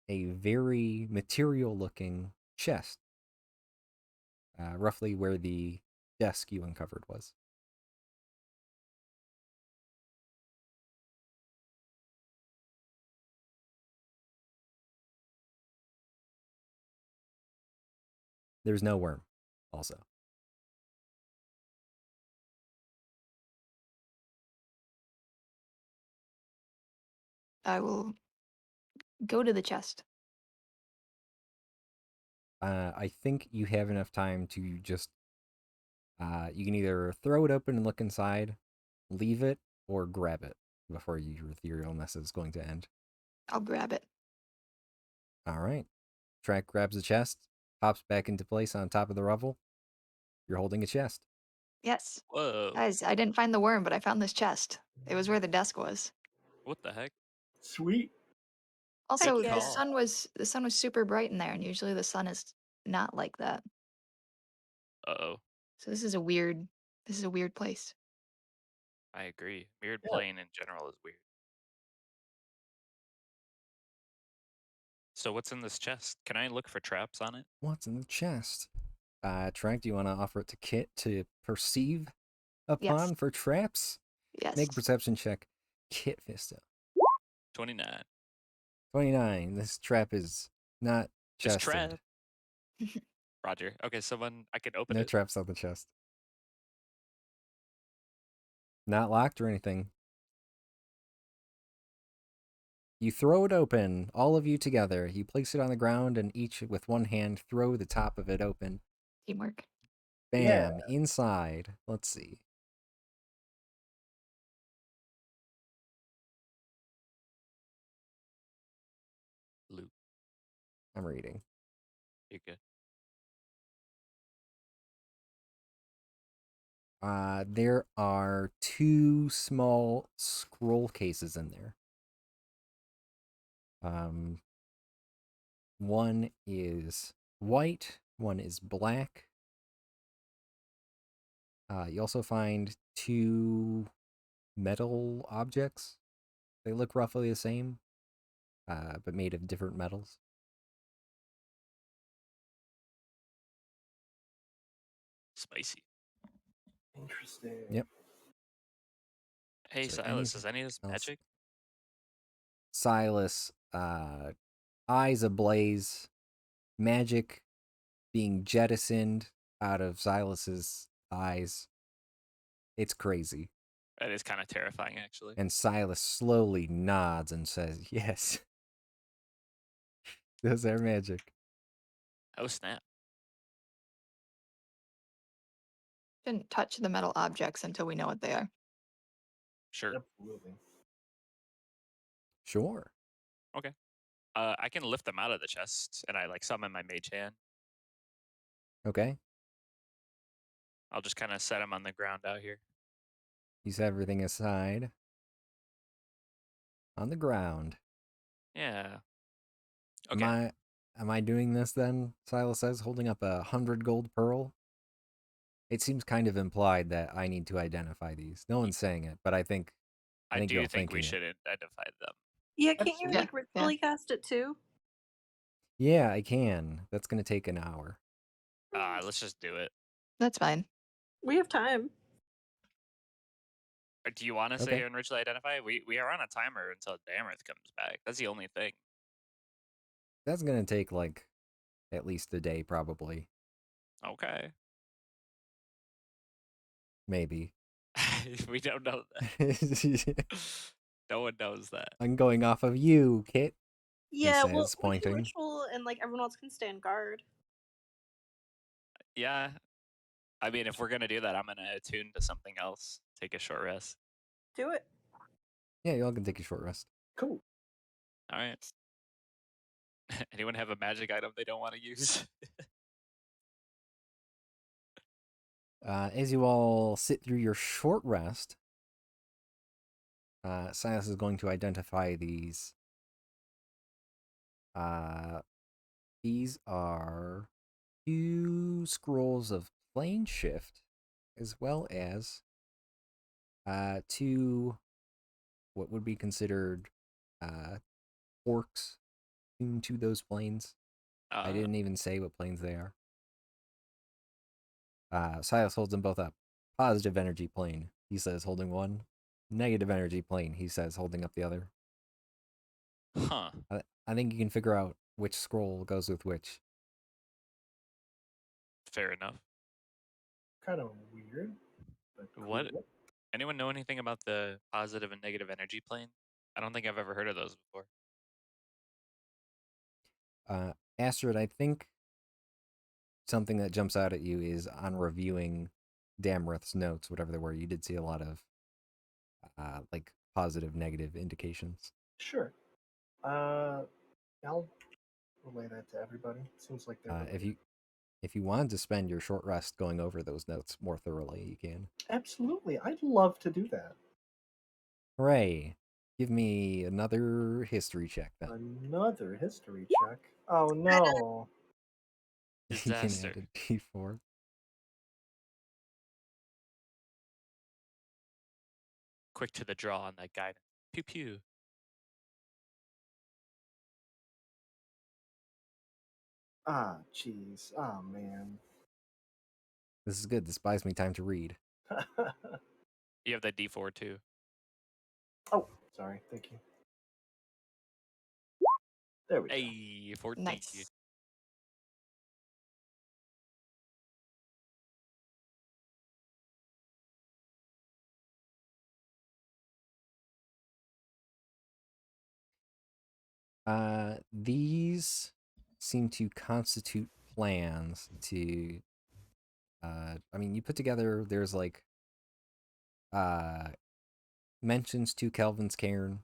a very material-looking chest, roughly where the desk you uncovered was. There's no worm, also. I will go to the chest. I think you have enough time to just you can either throw it open and look inside, leave it, or grab it before your etherealness is going to end. I'll grab it. All right. Track grabs the chest, pops back into place on top of the rubble. You're holding a chest. Yes. Whoa. Guys, I didn't find the worm, but I found this chest. It was where the desk was. What the heck? Sweet. Also, yeah. the sun was super bright in there, and usually the sun is not like that. Uh-oh. So this is a weird place. I agree. Weird Yeah. plane in general is weird. So what's in this chest? Can I look for traps on it? What's in the chest? Track, do you want to offer it to Kit to perceive upon for traps? Yes. Make a perception check. Kit Vista. 29. 29. This trap is not Just chested. trap. Roger. Okay, someone, I can open No it. traps on the chest. Not locked or anything. You throw it open, all of you together. You place it on the ground and each with one hand throw the top of it open. Teamwork. Bam, inside. Let's see. Loot. I'm reading. You're good. There are 2 small scroll cases in there. One is white, one is black. You also find 2 metal objects. They look roughly the same, but made of different metals. Spicy. Interesting. Yep. Hey, Is there Silas, is anything any of this else? magic? Silas, eyes ablaze, magic being jettisoned out of Silas's eyes. It's crazy. That is kind of terrifying, actually. And Silas slowly nods and says, yes. Those are magic. Oh, snap. Shouldn't touch the metal objects until we know what they are. Sure. Absolutely. Sure. Okay. I can lift them out of the chest, and I like summon my mage hand. Okay. I'll just kind of set them on the ground out here. You set everything aside. On the ground. Yeah. Okay. Am I doing this then? Silas says, holding up 100 gold pearl. It seems kind of implied that I need to identify these. No one's saying it, but I think I do you're think we thinking it. should identify them. Yeah, can't you Absolutely. like ritually cast it too? Yeah, I can. That's gonna take an hour. Let's just do it. That's fine. We have time. Or do you want to Okay. say and ritually identify? We are on a timer until Damarith comes back. That's the only thing. That's gonna take like at least a day, probably. Okay. Maybe. We don't know that. No one knows that. I'm going off of you, Kit. Yeah, says, well, we can pointing. ritual and like everyone else can stand guard. Yeah. I mean, if we're going to do that, I'm going to attune to something else. Take a short rest. Do it. Yeah, y'all can take a short rest. Cool. All right. Anyone have a magic item they don't want to use? As you all sit through your short rest, Silas is going to identify these. These are 2 scrolls of plane shift, as well as 2 what would be considered forks tuned to those planes. I didn't even say what planes they are. Silas holds them both up. Positive energy plane, he says, holding one. Negative energy plane, he says, holding up the other. Huh. I think you can figure out which scroll goes with which. Fair enough. Kind of weird. But What? cool. Anyone know anything about the positive and negative energy plane? I don't think I've ever heard of those before. Astrid, I think something that jumps out at you is on reviewing Damrith's notes, whatever they were, you did see a lot of like positive, negative indications. Sure. I'll relay that to everybody. Seems like they're If you wanted to spend your short rest going over those notes more thoroughly, you can. Absolutely. I'd love to do that. Hooray! Give me another history check then. Another history check. Oh no. You can Disaster. add a d4. Quick to the draw on that guidance. Pew pew. Ah, jeez. Oh man. This is good. This buys me time to read. You have that D4 too. Oh, sorry. Thank you. There we go. Hey, 14. Nice. These seem to constitute plans to I mean, you put together, there's like mentions to Kelvin's cairn,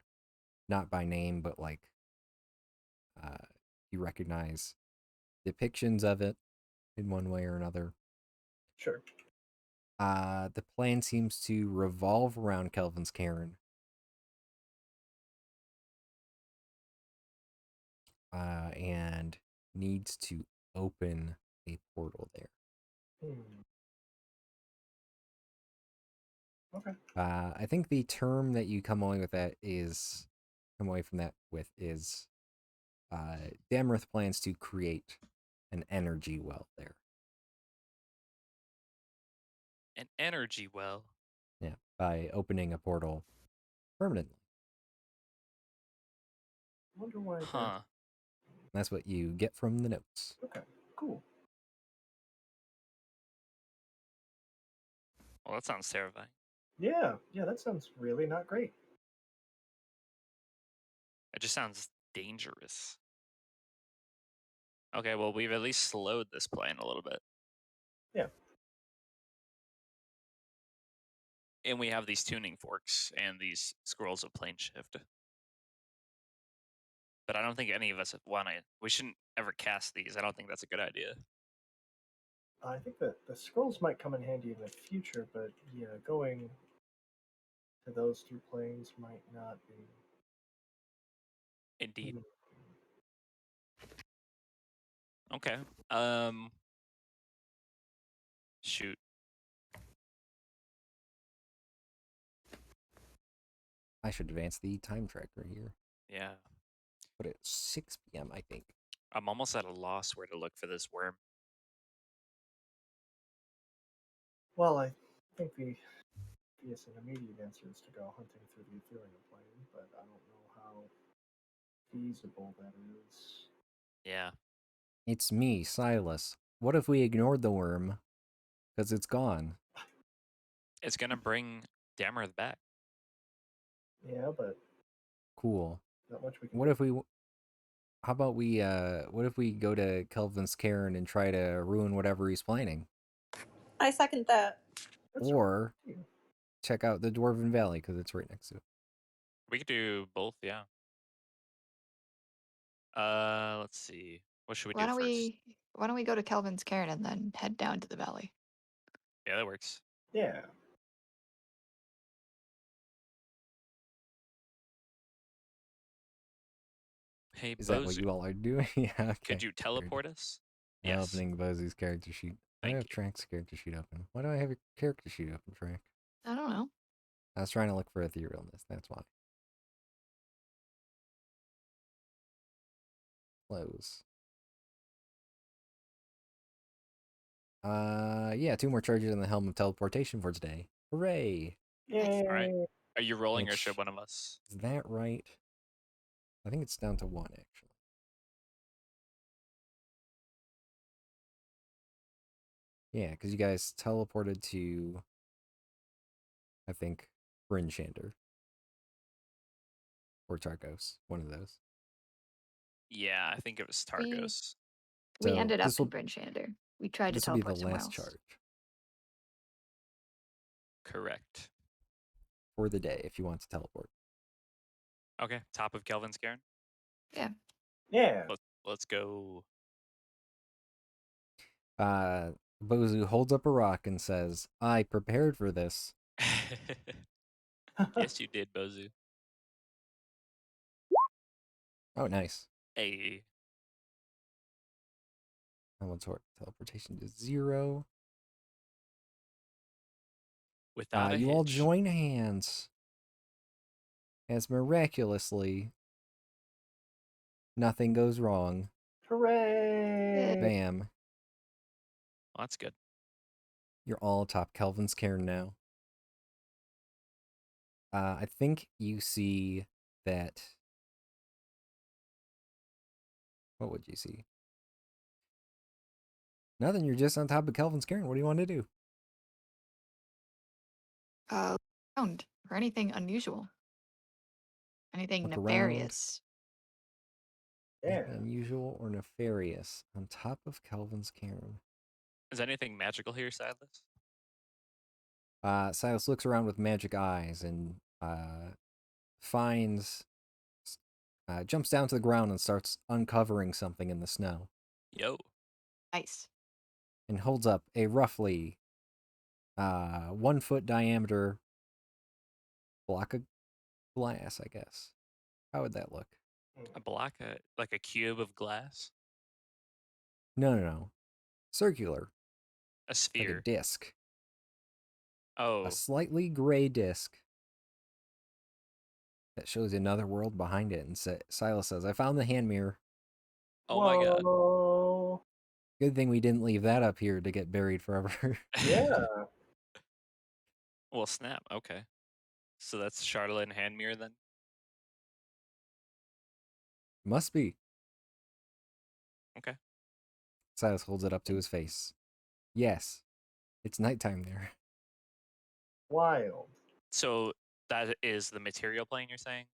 not by name, but like you recognize depictions of it in one way or another. Sure. The plan seems to revolve around Kelvin's cairn. And needs to open a portal there. Hmm. Okay. I think the term that you come away from that with is Damrith plans to create an energy well there. An energy well. Yeah, by opening a portal permanently. Wonder why that. Huh. That's what you get from the notes. Okay. Cool. Well, that sounds terrifying. Yeah. Yeah. That sounds really not great. It just sounds dangerous. Okay, well, we've at least slowed this plane a little bit. Yeah. And we have these tuning forks and these scrolls of plane shift. But I don't think any of us want to. We shouldn't ever cast these. I don't think that's a good idea. I think that the scrolls might come in handy in the future, but yeah, going to those two planes might not be. Indeed. Hmm. Okay. Shoot. I should advance the time tracker here. Yeah. Put it at 6 p.m., I think. I'm almost at a loss where to look for this worm. Well, I think the obvious and immediate answer is to go hunting through the ethereal plane, but I don't know how feasible that is. Yeah. It's me, Silas. What if we ignored the worm? Because it's gone. It's going to bring Damarth back. Yeah, but Cool. not much we can What do. if we... How about what if we go to Kelvin's cairn and try to ruin whatever he's planning? I second that. That's Or right. check out the Dwarven Valley, because it's right next to it. We could do both, yeah. Let's see. What should we Why do don't first? we go to Kelvin's cairn and then head down to the valley? Yeah, that works. Yeah. Hey, Is that what Bozu, you all are doing? Yeah, okay. could you teleport us? Yes. Opening Bozu's character sheet. Why do I Thank have Trank's character sheet open? Why do I have your character sheet open, Trank? I don't know. I was trying to look for etherealness, that's why. Close. Yeah, 2 more charges in the Helm of Teleportation for today. Hooray! Nice. All right. Yay. Are you rolling or Which- should one of us? Is that right? I think it's down to 1, actually. Yeah, because you guys teleported to, I think, Brinshander. Or Targos. One of those. Yeah, I think it was We- Targos. We So ended up this in will- Brinshander. We tried to This will be the teleport somewhere last else. charge Correct. for the day if you want to teleport. Okay, top of Kelvin's Cairn. Yeah. Yeah. Let's go. Bozu holds up a rock and says, I prepared for this. Yes, you did, Bozu. Oh, nice. Hey. Teleportation to 0. Without a You all hitch. join hands as miraculously nothing goes wrong. Hooray! Bam. Well, that's good. You're all atop Kelvin's Cairn now. I think you see that. What would you see? Nothing. You're just on top of Kelvin's Cairn. What do you want to do? Around for anything unusual. Anything Look around. nefarious. Yeah. Anything unusual or nefarious on top of Kelvin's Cairn? Is anything magical here, Silas? Silas looks around with magic eyes and finds, jumps down to the ground and starts uncovering something in the snow. Yo. Nice. And holds up a roughly 1 foot diameter block of glass, I guess. How would that look? A block, like a cube of glass? No. Circular, A like a sphere. disc. Oh. A slightly gray disc that shows another world behind it. And Silas says, I found the hand mirror. Oh my god. Whoa. Good thing we didn't leave that up here to get buried forever. Yeah. Well, snap. Okay. So that's Charlotte and hand mirror then? Must be. Okay. Silas holds it up to his face. Yes, it's nighttime there. Wild. So that is the material plane you're saying?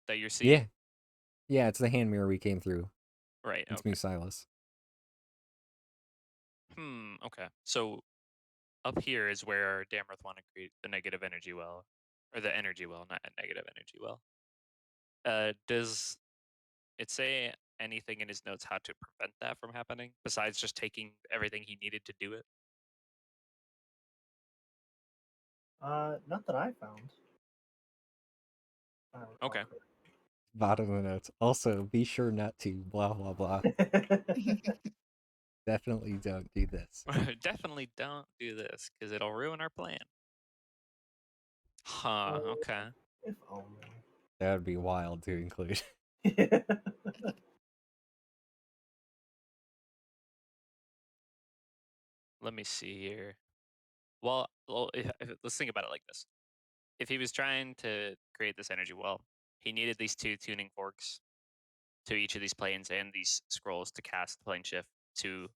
That you're seeing? Yeah, it's the hand mirror we came through. Right. It's Okay. me, Silas. Okay. So up here is where Damroth want to create the negative energy well. Or the energy well, not a negative energy well. Does it say anything in his notes how to prevent that from happening? Besides just taking everything he needed to do it? Not that I found. I recall Okay. Bottom of the notes. Also, be sure not to blah, blah, blah. correctly. Definitely don't do this. Definitely don't do this, because it'll ruin our plan. Huh, okay. If only. That would be wild to include. Let me see here. Well, let's think about it like this. If he was trying to create this energy well, he needed these 2 tuning forks to each of these planes and these scrolls to cast plane shift to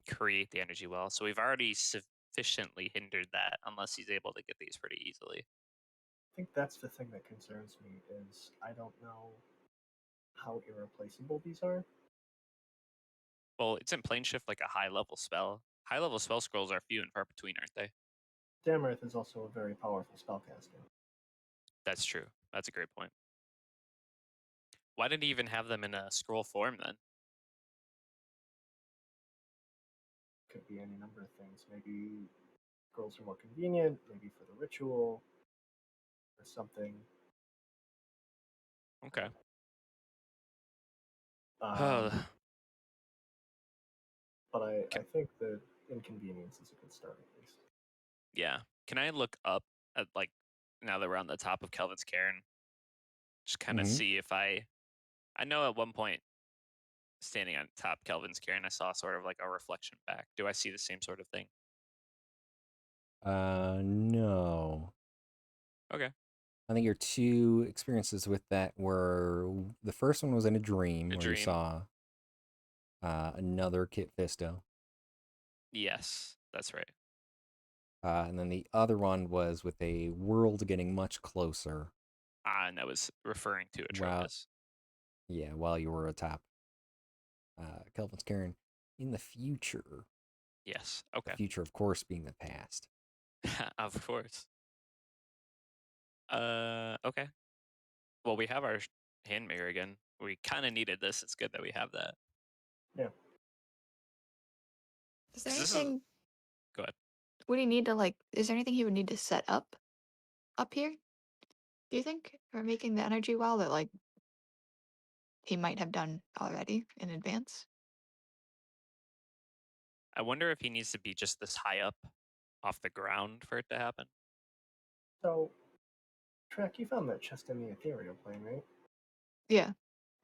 create the energy well. So we've already sufficiently hindered that unless he's able to get these pretty easily. I think that's the thing that concerns me is I don't know how irreplaceable these are. Well, it's in plane shift like a high level spell. High level spell scrolls are few and far between, aren't they? Damarith is also a very powerful spellcaster. That's true. That's a great point. Why did he even have them in a scroll form then? Could be any number of things. Maybe scrolls are more convenient, maybe for the ritual or something. Okay. But I think the inconvenience is a good start at least. Yeah. Can I look up at, like, now that we're on the top of Kelvin's Cairn, just kind of Mhm. see if I know at one point standing on top Kelvin's Cairn, I saw sort of like a reflection back. Do I see the same sort of thing? No. Okay. I think your 2 experiences with that were the first one was in a dream A where you dream. saw another Kit Fisto. Yes, that's right. And then the other one was with a world getting much closer. And that was referring to Wow. Atropus. Yeah, while you were atop Kelvin's Cairn. In the future. Yes. The Okay. future, of course, being the past. Of course. Okay. Well, we have our hand mirror again. We kind of needed this. It's good that we have that. Yeah. Is there 'Cause this is anything? go ahead. Would he need to like? Is there anything he would need to set up here? Do you think for making the energy well that like he might have done already in advance? I wonder if he needs to be just this high up off the ground for it to happen. So, Trek, you found that chest in the ethereal plane, right? Yeah.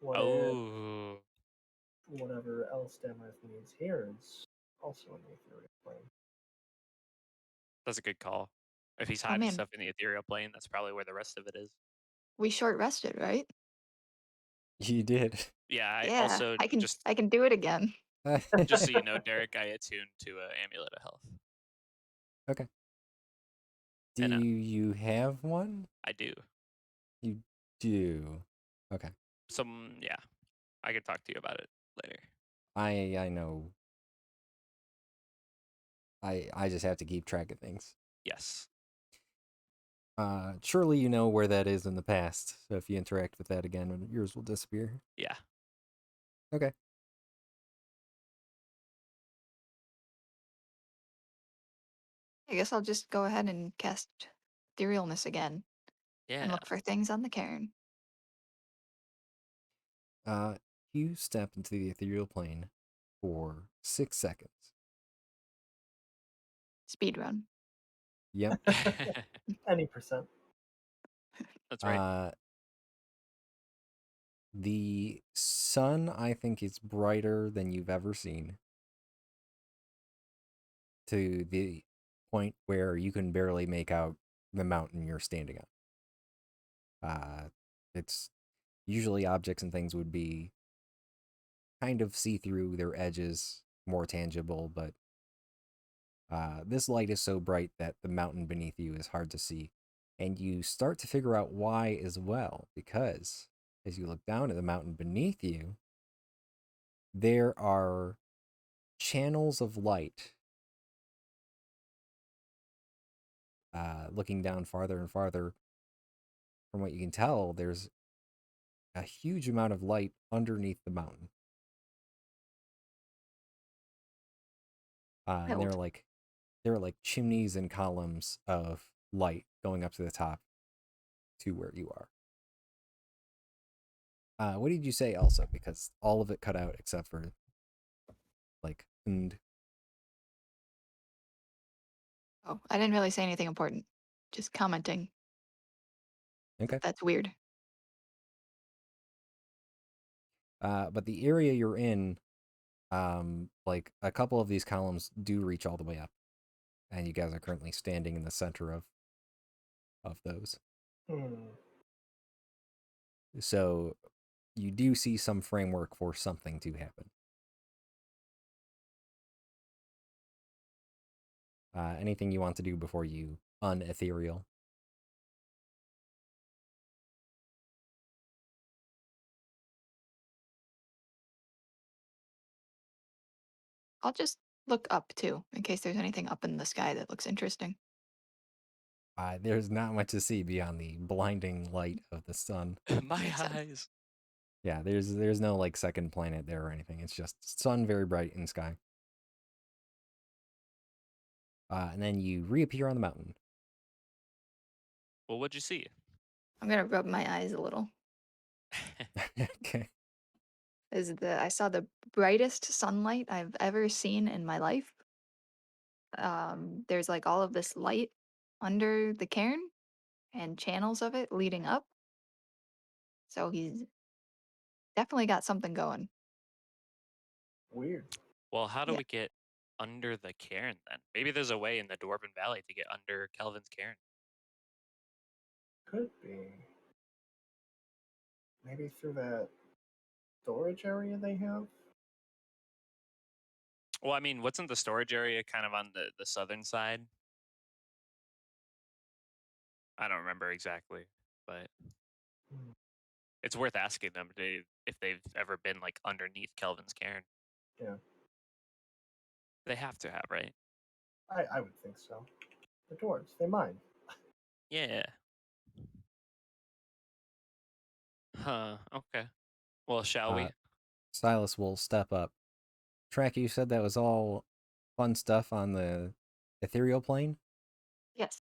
What if Oh, whatever else Demarth needs here is also in the ethereal plane? that's a good call. If he's Oh hiding man, stuff in the ethereal plane, that's probably where the rest of it is. we short rested, right? You did. Yeah. I Yeah, also just I can do it again. just so you know, Derek, I attuned to Amulet of Health, Okay. Do and you have one? I do. You do. Okay. Yeah, I can talk to you about it later. I know. I just have to keep track of things. Yes. Surely you know where that is in the past. So if you interact with that again, yours will disappear. Yeah. Okay. I guess I'll just go ahead and cast etherealness again and Yeah. look for things on the cairn. Uh, you step into the ethereal plane for 6 seconds. Speed run. Yep. Any percent. That's right. The sun, I think, is brighter than you've ever seen. To the point where you can barely make out the mountain you're standing on. It's usually objects and things would be kind of see through their edges, more tangible, but this light is so bright that the mountain beneath you is hard to see. And you start to figure out why as well, because as you look down at the mountain beneath you, there are channels of light looking down farther and farther. From what you can tell, there's a huge amount of light underneath the mountain. And Wild. there are like chimneys and columns of light going up to the top to where you are. What did you say also? Because all of it cut out except for like and Oh, I didn't really say anything important. Just commenting. okay. That's weird. But the area you're in, like a couple of these columns do reach all the way up, and you guys are currently standing in the center of those. Hmm. So you do see some framework for something to happen. Anything you want to do before you unethereal? I'll just look up too, in case there's anything up in the sky that looks interesting. There's not much to see beyond the blinding light of the sun. My Makes sense. eyes. Yeah, there's no like second planet there or anything. It's just sun very bright in sky. And then you reappear on the mountain. Well, what'd you see? I'm gonna rub my eyes a little. Okay. I saw the brightest sunlight I've ever seen in my life. There's like all of this light under the cairn and channels of it leading up. So he's definitely got something going. Weird. Well, how do Yeah. we get under the cairn then? Maybe there's a way in the Dwarven Valley to get under Kelvin's cairn. Could be. Maybe through that storage area they have? Well, I mean, wasn't the storage area kind of on the southern side? I don't remember exactly, but Hmm. it's worth asking them if they've ever been like underneath Kelvin's cairn. Yeah. They have to have, right? I would think so. The dwarves, they mine. Yeah. Huh. Okay. Well, shall we? Silas will step up. Track, you said that was all fun stuff on the ethereal plane? Yes.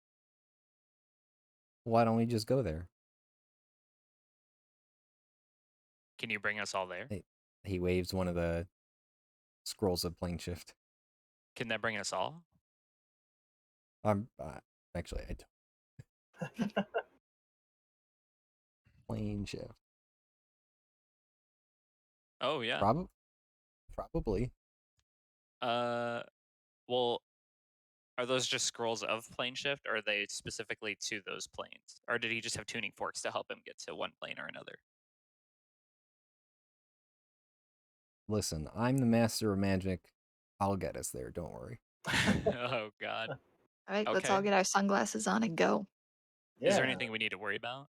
Why don't we just go there? Can you bring us all there? He waves one of the scrolls of plane shift. Can that bring us all? Actually, I don't. Plane shift. Oh yeah. Probably. Well, are those just scrolls of plane shift, or are they specifically to those planes? Or did he just have tuning forks to help him get to one plane or another? Listen, I'm the master of magic. I'll get us there, don't worry. Oh god. All right, let's Okay. all get our sunglasses on and go. Yeah. Is there anything we need to worry about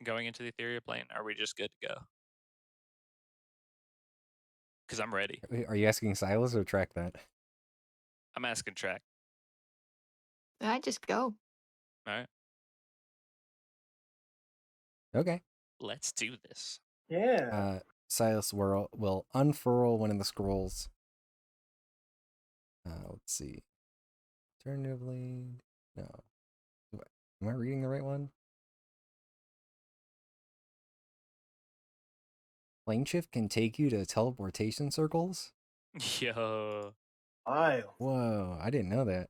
going into the ethereal plane? Are we just good to go? Because I'm ready. Are you asking Silas or Track that? I'm asking Track. I just go. All right. Okay. Let's do this. Yeah. Silas will unfurl one of the scrolls. Let's see. Alternatively, no. Am I reading the right one? Plane shift can take you to teleportation circles? Yo. Wild. Whoa, I didn't know that.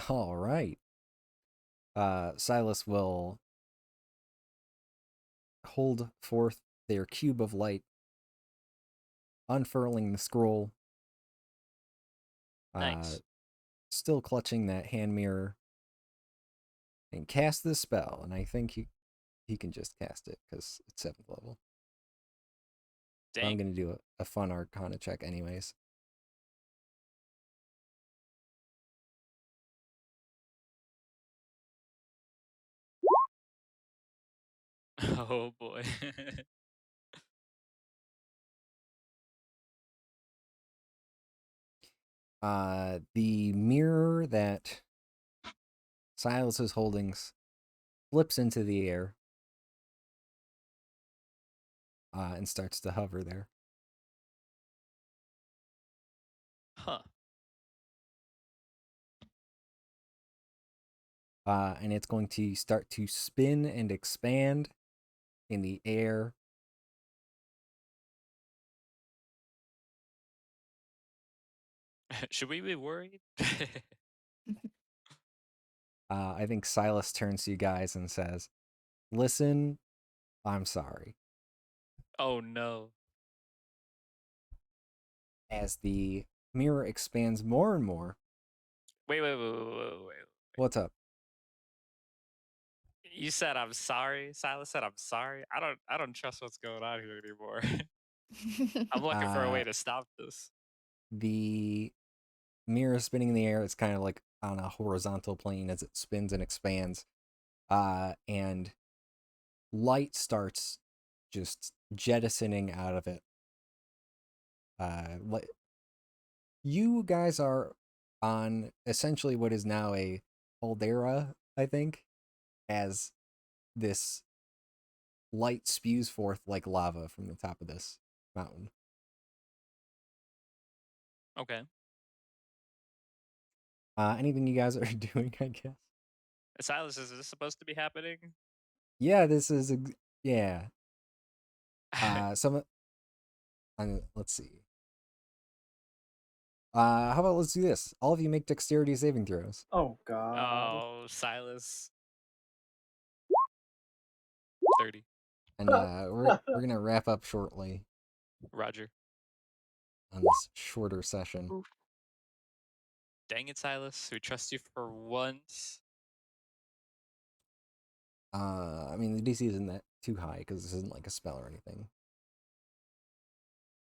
All right. Silas will hold forth their cube of light, unfurling the scroll. Nice. Still clutching that hand mirror, and cast this spell. And I think he can just cast it because it's 7th level. Dang. I'm gonna do a fun Arcana check anyways. Oh boy. The mirror that Silas is holding flips into the air and starts to hover there. Huh. And it's going to start to spin and expand in the air. Should we be worried? I think Silas turns to you guys and says, "Listen, I'm sorry." Oh no. As the mirror expands more and more. Wait. What's up? You said I'm sorry. Silas said I'm sorry. I don't trust what's going on here anymore. I'm looking for a way to stop this. The mirror spinning in the air. It's kind of like on a horizontal plane as it spins and expands. And light starts just jettisoning out of it. You guys are on essentially what is now a caldera, I think, as this light spews forth like lava from the top of this mountain. Okay. Anything you guys are doing, I guess? Silas, is this supposed to be happening? Yeah, this is yeah. Let's see. How about let's do this? All of you make dexterity saving throws. Oh God. Oh, Silas. 30. And we're gonna wrap up shortly Roger. on this shorter session. Oof. Dang it, Silas. We trust you for once. I mean the DC isn't that too high because this isn't like a spell or anything.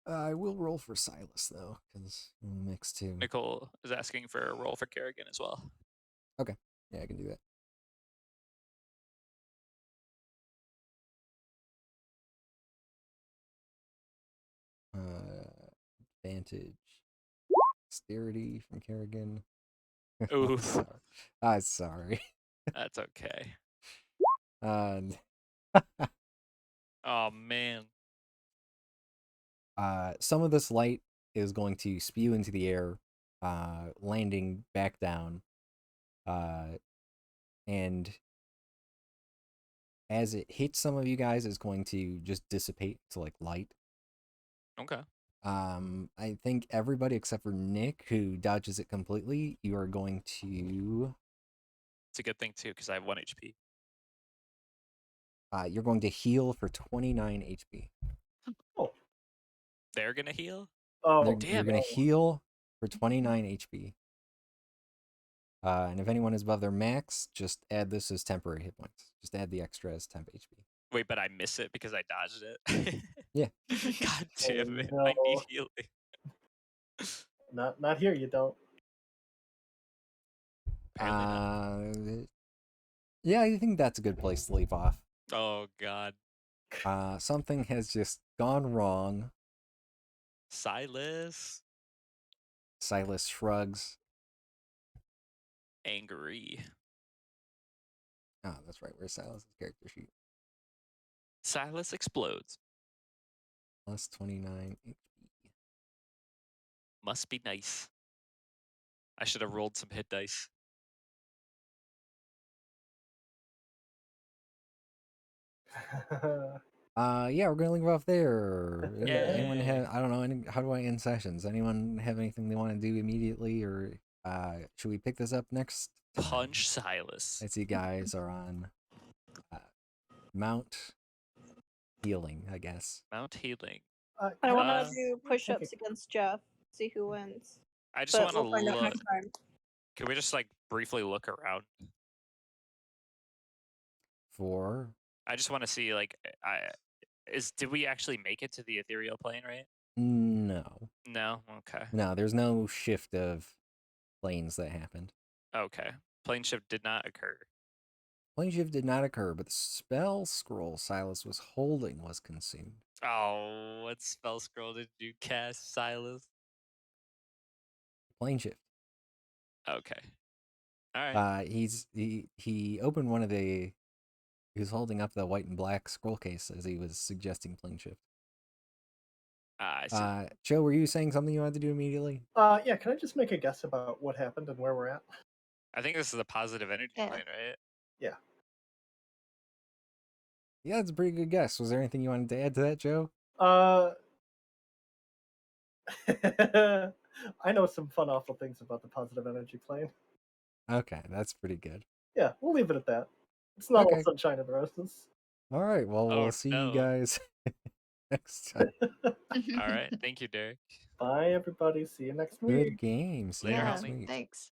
I will roll for Silas though, because mix two. Nicole is asking for a roll for Kerrigan as well. Okay, yeah, I can do that. Advantage. Dexterity from Kerrigan. Ooh, Sorry. that's okay. Uh, Oh man. some of this light is going to spew into the air, landing back down. And as it hits some of you guys, it's going to just dissipate to like light. Okay. I think everybody except for Nick, who dodges it completely, you are going to It's a good thing too, because I have 1 HP. you're going to heal for 29 HP. They're gonna heal? Oh, You're damn going no. to heal for 29 HP. And if anyone is above their max, just add this as temporary hit points. Just add the extra as temp HP. Wait, but I miss it because I dodged it. Yeah. God Oh, damn it. no. I need healing. Not here, you don't. Apparently not. Yeah, I think that's a good place to leave off. Oh god. Something has just gone wrong. Silas. Silas shrugs. Angry. Oh, that's right. Where's Silas's character sheet? Silas explodes. Plus 29 HP. Must be nice. I should have rolled some hit dice. Yeah, we're gonna leave off there. Anyone Yay. have? I don't know. How do I end sessions? Anyone have anything they want to do immediately, or should we pick this up next time? Punch Silas. I see you guys are on Mount Healing, I guess. Mount healing. I want Uh, to do push-ups against Jeff. See who wins. I just But want to we'll find out look. next time. Can we just like briefly look around? For I just want to see like did we actually make it to the ethereal plane, right? no, No. Okay. no, there's no shift of planes that happened. Okay. Plane shift did not occur. Plane shift did not occur, but the spell scroll Silas was holding was consumed. Oh, what spell scroll did you cast, Silas? Plane shift. Okay. All right. He opened one of the. He was holding up the white and black scroll case as he was suggesting plane shift. I see. Joe, were you saying something you wanted to do immediately? Yeah, can I just make a guess about what happened and where we're at? I think this is a positive energy Yeah. plane, right? Yeah. Yeah, that's a pretty good guess. Was there anything you wanted to add to that, Joe? I know some fun, awful things about the positive energy plane. Okay, that's pretty good. Yeah, we'll leave it at that. It's not Okay. all sunshine and roses. All right, well, Oh, we'll see you no. guys next time. All right. Thank you, Derek. Bye, everybody. See you next week. Good game. See you Later, next homie. week. Thanks.